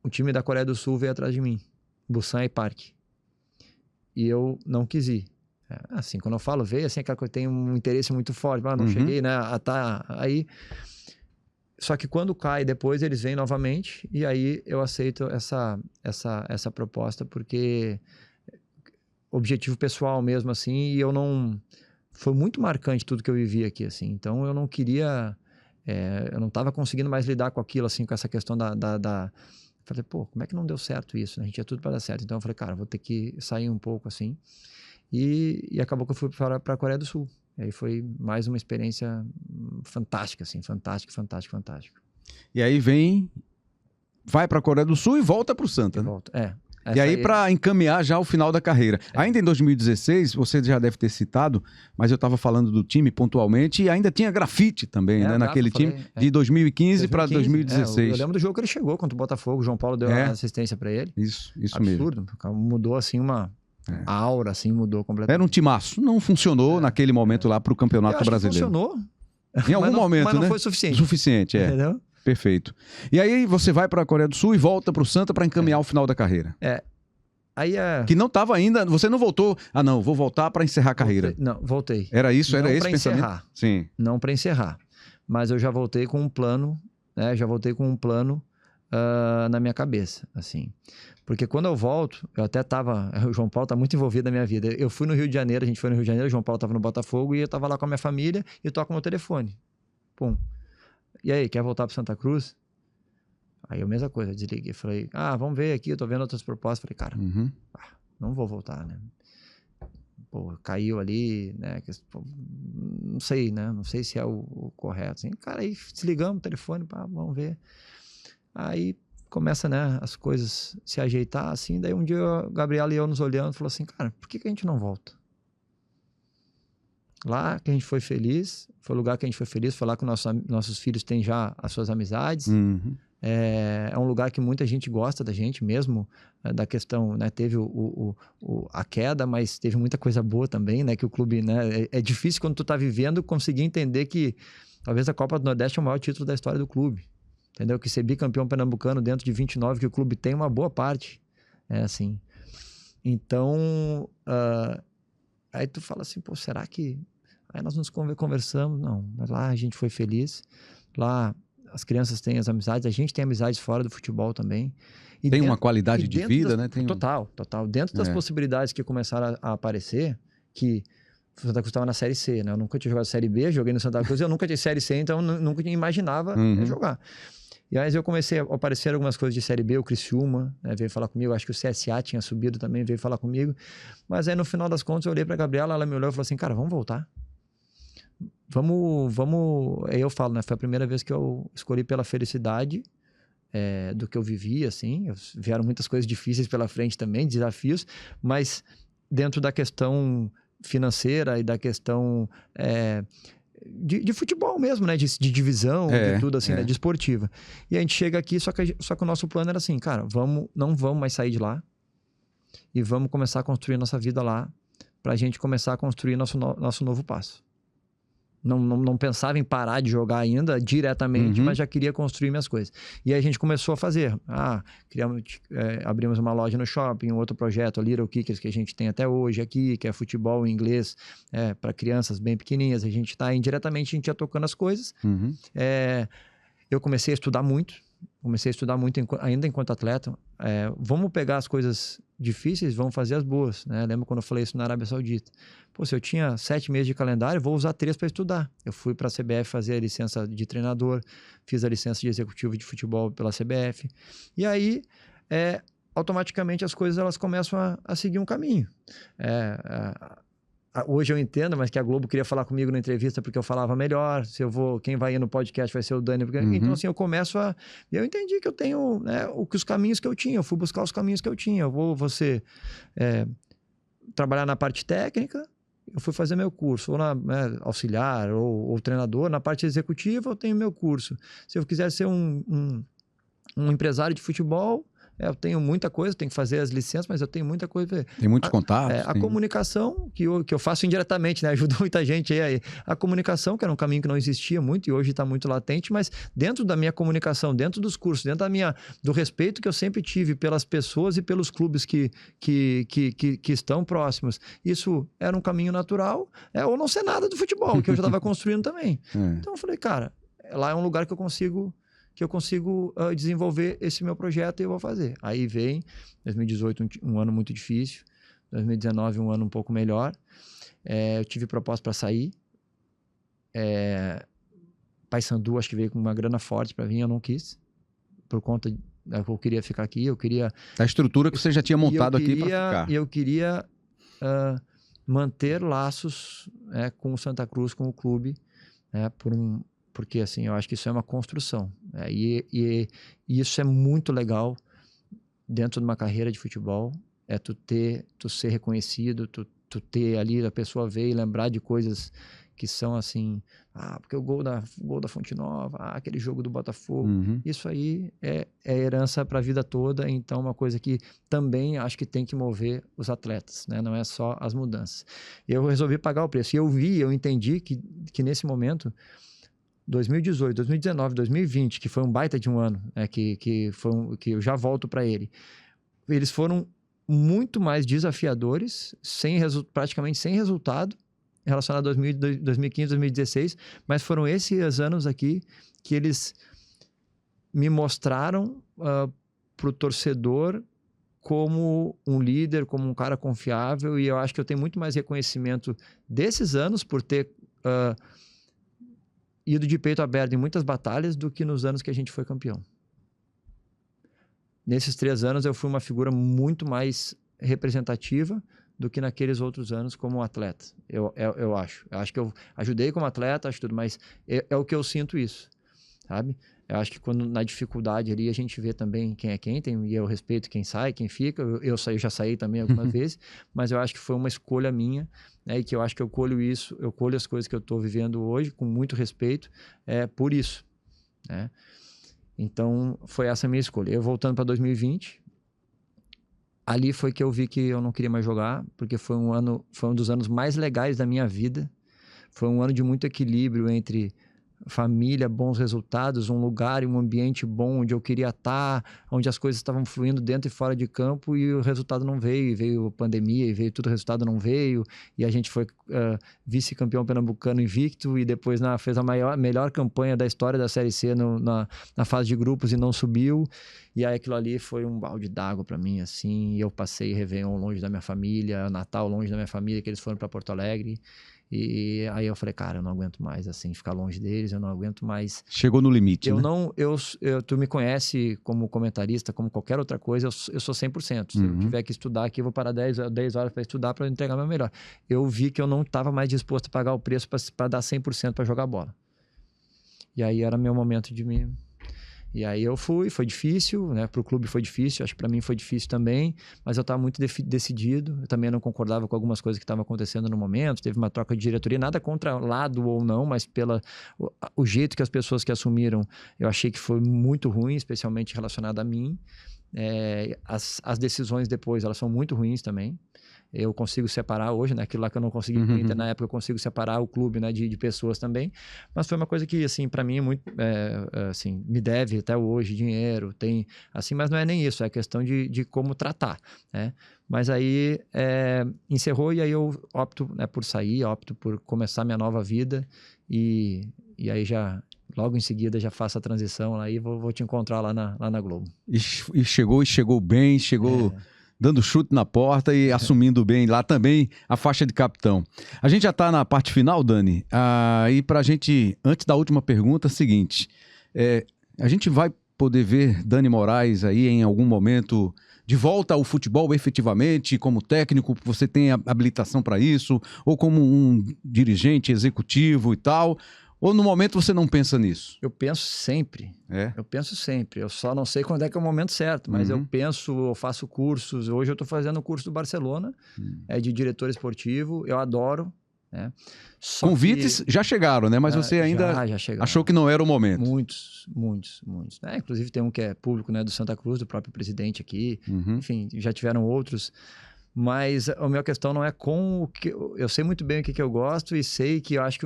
o time da Coreia do Sul veio atrás de mim, Busan e Park. E eu não quis ir. Assim, quando eu falo veio, assim, aquela coisa que tem um interesse muito forte. Não cheguei, né, a tá aí. Só que quando cai depois, eles vêm novamente e aí eu aceito essa proposta porque objetivo pessoal mesmo, assim, e eu não... Foi muito marcante tudo que eu vivi aqui, assim. Então, eu não queria... eu não estava conseguindo mais lidar com aquilo, assim, com essa questão Falei, pô, como é que não deu certo isso? A gente tinha tudo para dar certo. Então, eu falei, cara, vou ter que sair um pouco, assim. E acabou que eu fui para a Coreia do Sul. E aí foi mais uma experiência fantástica, assim. Fantástica. E aí vai para a Coreia do Sul e volta para o Santa, né? Volta, E aí, para encaminhar já o final da carreira. Ainda em 2016, você já deve ter citado, mas eu estava falando do time pontualmente, e ainda tinha grafite também, né? Naquele time, de 2015 para 2016. Eu lembro do jogo que ele chegou contra o Botafogo, o João Paulo deu uma assistência para ele. Isso Absurdo. mesmo. Mudou, assim, a aura, assim, mudou completamente. Era um timaço. Não funcionou naquele momento lá para o Campeonato Brasileiro. Funcionou. Em algum momento, mas não né? foi suficiente. Suficiente, Entendeu? Perfeito. E aí você vai para a Coreia do Sul e volta para o Santa para encaminhar o final da carreira. Aí Que não estava ainda, você não voltou. Não, vou voltar para encerrar a carreira. Voltei. Era isso, não era esse pensamento? Encerrar. Sim. Não para encerrar. Mas eu já voltei com um plano, né? Na minha cabeça, assim. Porque quando eu volto, eu até tava... O João Paulo tá muito envolvido na minha vida. Eu fui no Rio de Janeiro, a gente foi no Rio de Janeiro, o João Paulo tava no Botafogo e eu tava lá com a minha família e toco meu telefone. Pum. E aí, quer voltar para Santa Cruz? Aí eu, mesma coisa, desliguei. Falei, vamos ver aqui, eu tô vendo outras propostas. Falei, cara, não vou voltar, né? Pô, caiu ali, né? Não sei, né? Não sei se é o correto. Assim, cara, aí desligamos o telefone, vamos ver. Aí começa, né, as coisas se ajeitar, assim. Daí um dia o Gabriela e eu nos olhando, falou assim, cara, por que a gente não volta? Lá que a gente foi feliz, foi o lugar que a gente foi feliz, foi lá que nossos filhos têm já as suas amizades. É um lugar que muita gente gosta da gente mesmo, da questão, né? Teve a queda, mas teve muita coisa boa também, né? Que o clube, né? É difícil quando tu tá vivendo conseguir entender que talvez a Copa do Nordeste é o maior título da história do clube, entendeu? Que ser bicampeão pernambucano dentro de 29, que o clube tem uma boa parte, assim. Então, aí tu fala assim, pô, será que... Aí nós nos conversamos, não, mas lá a gente foi feliz, lá as crianças têm as amizades, a gente tem amizades fora do futebol também. E tem uma qualidade de vida, né? Total. Dentro das possibilidades que começaram a aparecer, que o Santa Cruz estava na Série C, né? Eu nunca tinha jogado Série B, joguei no Santa Cruz, eu nunca tinha Série C, então nunca imaginava jogar. E aí eu comecei a aparecer algumas coisas de Série B, o Criciúma, né, veio falar comigo, acho que o CSA tinha subido também, veio falar comigo. Mas aí no final das contas eu olhei para a Gabriela, ela me olhou e falou assim, cara, vamos voltar. Vamos... Aí eu falo, né, foi a primeira vez que eu escolhi pela felicidade do que eu vivi, assim. Vieram muitas coisas difíceis pela frente também, desafios, mas dentro da questão financeira e da questão... De futebol mesmo, né? De divisão, de tudo assim, né? De esportiva. E a gente chega aqui, só que o nosso plano era assim, cara, não vamos mais sair de lá e vamos começar a construir nossa vida lá pra gente começar a construir nosso novo passo. Não pensava em parar de jogar ainda diretamente, mas já queria construir minhas coisas. E aí a gente começou a fazer. Abrimos uma loja no shopping, um outro projeto, a Little Kickers, que a gente tem até hoje aqui, que é futebol em inglês para crianças bem pequenininhas. A gente está indiretamente, a gente ia tocando as coisas. Eu comecei a estudar muito. Ainda enquanto atleta. Vamos pegar as coisas difíceis, vamos fazer as boas, né? Lembro quando eu falei isso na Arábia Saudita. Pô, se eu tinha 7 meses de calendário, vou usar 3 para estudar. Eu fui para a CBF fazer a licença de treinador, fiz a licença de executivo de futebol pela CBF. E aí, automaticamente as coisas elas começam a seguir um caminho. Hoje eu entendo, mas que a Globo queria falar comigo na entrevista porque eu falava melhor. Quem vai ir no podcast vai ser o Dani. Então, assim, eu começo a... Eu entendi que eu tenho, né, os caminhos que eu tinha. Eu fui buscar os caminhos que eu tinha. Eu vou trabalhar na parte técnica. Eu fui fazer meu curso, ou auxiliar, ou treinador. Na parte executiva, eu tenho meu curso. Se eu quiser ser um empresário de futebol, Eu tenho muita coisa, tenho que fazer as licenças, mas eu tenho muita coisa. Tem muitos contatos. A comunicação, que eu faço indiretamente, né? Ajuda muita gente aí. A comunicação, que era um caminho que não existia muito e hoje está muito latente, mas dentro da minha comunicação, dentro dos cursos, dentro do respeito que eu sempre tive pelas pessoas e pelos clubes que estão próximos, isso era um caminho natural, ou não ser nada do futebol, que eu já estava construindo também. Então eu falei, cara, lá é um lugar que eu consigo desenvolver esse meu projeto e eu vou fazer. Aí vem 2018, um ano muito difícil, 2019 um ano um pouco melhor, eu tive proposta para sair, Paysandu acho que veio com uma grana forte para vir, eu não quis, por conta eu queria ficar aqui, eu queria... A estrutura que você já tinha montado aqui para ficar. E eu queria manter laços com o Santa Cruz, com o clube, porque assim, eu acho que isso é uma construção. E isso é muito legal dentro de uma carreira de futebol, tu ser reconhecido, tu ter ali, a pessoa ver e lembrar de coisas que são assim, porque o gol da Fonte Nova, aquele jogo do Botafogo, isso aí é herança para a vida toda, então uma coisa que também acho que tem que mover os atletas, né? Não é só as mudanças. Eu resolvi pagar o preço, e eu entendi que nesse momento, 2018, 2019, 2020, que foi um baita de um ano, que eu já volto para ele, eles foram muito mais desafiadores, praticamente sem resultado, relacionado a 2015, 2016, mas foram esses anos aqui que eles me mostraram para o torcedor como um líder, como um cara confiável, e eu acho que eu tenho muito mais reconhecimento desses anos por ter ido de peito aberto em muitas batalhas do que nos anos que a gente foi campeão. Nesses 3 anos eu fui uma figura muito mais representativa do que naqueles outros anos como atleta, eu acho. Eu acho que eu ajudei como atleta, acho tudo, mas é o que eu sinto isso, sabe? Eu acho que quando na dificuldade ali a gente vê também quem é quem, e eu respeito quem sai, quem fica, eu já saí também algumas vezes, mas eu acho que foi uma escolha minha, né, e que eu acho que eu colho as coisas que eu estou vivendo hoje com muito respeito, por isso, né? Então foi essa a minha escolha. Eu voltando para 2020, ali foi que eu vi que eu não queria mais jogar, porque foi um dos anos mais legais da minha vida, foi um ano de muito equilíbrio entre família, bons resultados, um lugar e um ambiente bom onde eu queria estar, onde as coisas estavam fluindo dentro e fora de campo, e o resultado não veio, e veio pandemia, e veio tudo, o resultado não veio, e a gente foi vice-campeão pernambucano invicto, e depois fez a melhor campanha da história da Série C na fase de grupos e não subiu, e aí aquilo ali foi um balde d'água para mim, assim, e eu passei Réveillon longe da minha família, Natal longe da minha família, que eles foram para Porto Alegre. E aí eu falei, cara, eu não aguento mais, assim, ficar longe deles, eu não aguento mais. Chegou no limite, né? Tu me conhece como comentarista, como qualquer outra coisa, eu sou 100%. Se eu tiver que estudar aqui, eu vou parar 10 horas para estudar, para entregar meu melhor. Eu vi que eu não estava mais disposto a pagar o preço para dar 100% para jogar bola. E aí era meu momento de me... E aí eu foi difícil, né? Para o clube foi difícil, acho que para mim foi difícil também, mas eu estava muito decidido, eu também não concordava com algumas coisas que estavam acontecendo no momento, teve uma troca de diretoria, nada contra lado ou não, mas o jeito que as pessoas que assumiram, eu achei que foi muito ruim, especialmente relacionado a mim. As decisões depois, elas são muito ruins também. Eu consigo separar hoje, né? Aquilo lá que eu não consegui com o Inter na época, eu consigo separar o clube, né? de pessoas também. Mas foi uma coisa que, assim, para mim, muito, assim, me deve até hoje dinheiro, tem, assim, mas não é nem isso, é questão de como tratar, né? Mas aí encerrou e aí eu opto, né, por sair, opto por começar minha nova vida e aí já... Logo em seguida já faço a transição lá e vou te encontrar lá na Globo. E chegou bem, dando chute na porta e assumindo bem lá também a faixa de capitão. A gente já está na parte final, Dani, e para a gente, antes da última pergunta, é o seguinte, a gente vai poder ver Dani Moraes aí em algum momento de volta ao futebol efetivamente, como técnico, você tem habilitação para isso, ou como um dirigente executivo e tal... Ou no momento você não pensa nisso? Eu penso sempre. Eu penso sempre. Eu só não sei quando é que é o momento certo. Mas eu penso, eu faço cursos. Hoje eu estou fazendo o curso do Barcelona, de diretor esportivo. Eu adoro. né? Convites já chegaram, né? Mas você ainda já achou que não era o momento. Muitos. Inclusive tem um que é público, né, do Santa Cruz, do próprio presidente aqui. Enfim, já tiveram outros. Mas a minha questão não é com o que... Eu sei muito bem o que eu gosto e sei que acho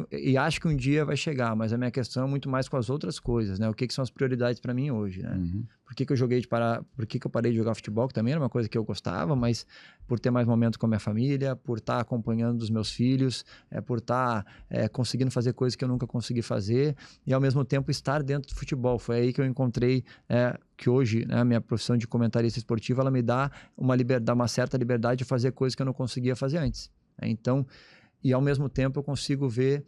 que um dia vai chegar, mas a minha questão é muito mais com as outras coisas, né? O que são as prioridades para mim hoje, né? Por que eu parei de jogar futebol, que também era uma coisa que eu gostava, mas por ter mais momentos com a minha família, por estar acompanhando os meus filhos, por estar conseguindo fazer coisas que eu nunca consegui fazer e, ao mesmo tempo, estar dentro do futebol. Foi aí que eu encontrei que hoje, né, a minha profissão de comentarista esportivo, ela me dá uma certa liberdade de fazer coisas que eu não conseguia fazer antes. Então, e ao mesmo tempo eu consigo ver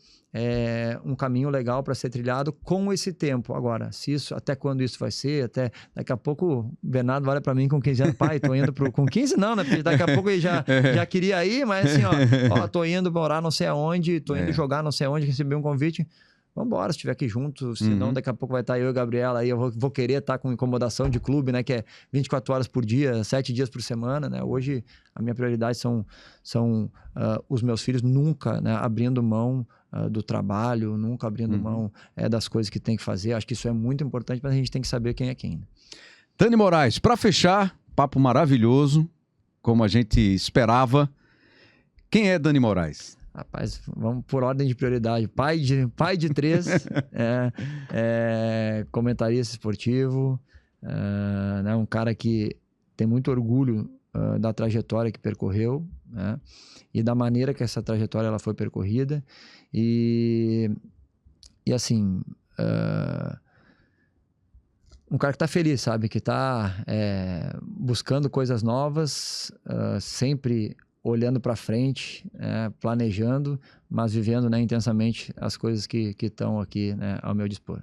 um caminho legal para ser trilhado com esse tempo. Agora, até quando isso vai ser, até daqui a pouco o Bernardo olha para mim com 15 anos, pai, tô indo com 15 não, né? Porque daqui a pouco ele já queria ir, mas assim, ó, tô indo morar não sei aonde, tô indo jogar não sei aonde, recebi um convite. Vamos embora, se estiver aqui junto, senão daqui a pouco vai estar eu e a Gabriela, aí eu vou querer estar com incomodação de clube, né, que é 24 horas por dia, 7 dias por semana, né? Hoje a minha prioridade são os meus filhos, nunca, né, abrindo mão do trabalho, nunca abrindo mão das coisas que tem que fazer. Acho que isso é muito importante, mas a gente tem que saber quem é quem. Né? Dani Moraes, para fechar, papo maravilhoso, como a gente esperava. Quem é Dani Moraes? Rapaz, vamos por ordem de prioridade. Pai de 3, comentarista esportivo, né, um cara que tem muito orgulho da trajetória que percorreu, né, e da maneira que essa trajetória ela foi percorrida. E assim, um cara que está feliz, sabe? Que está buscando coisas novas, sempre olhando para frente, planejando, mas vivendo, né, intensamente as coisas que estão aqui, né, ao meu dispor.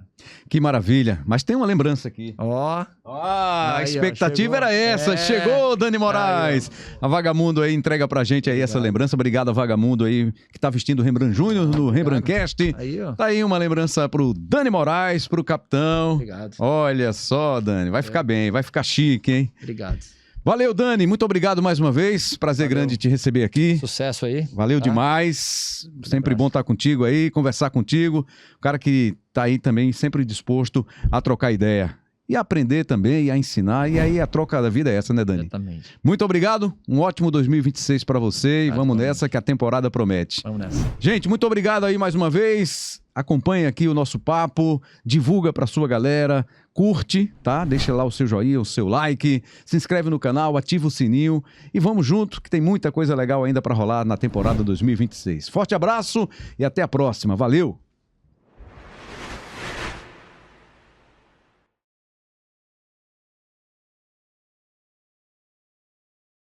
Que maravilha! Mas tem uma lembrança aqui. A Aí, expectativa era essa. Chegou, Dani Moraes. Aí, a Vagamundo aí entrega pra gente aí essa lembrança. Obrigado, Vagamundo aí, que tá vestindo o Rembrandt Júnior no Rembrandtcast. Tá aí uma lembrança pro Dani Moraes, pro capitão. Obrigado. Olha só, Dani, vai ficar bem, vai ficar chique, hein? Obrigado. Valeu, Dani. Muito obrigado mais uma vez. Prazer grande te receber aqui. Sucesso aí. Valeu demais. Sempre bom estar contigo aí, conversar contigo. O cara que tá aí também sempre disposto a trocar ideia. E a aprender também, e a ensinar. E aí a troca da vida é essa, né, Dani? Exatamente. Muito obrigado. Um ótimo 2026 para você. E vamos nessa que a temporada promete. Vamos nessa. Gente, muito obrigado aí mais uma vez. Acompanhe aqui o nosso papo. Divulga para sua galera. Curte, tá? Deixa lá o seu joinha, o seu like. Se inscreve no canal, ativa o sininho. E vamos junto, que tem muita coisa legal ainda para rolar na temporada 2026. Forte abraço e até a próxima. Valeu!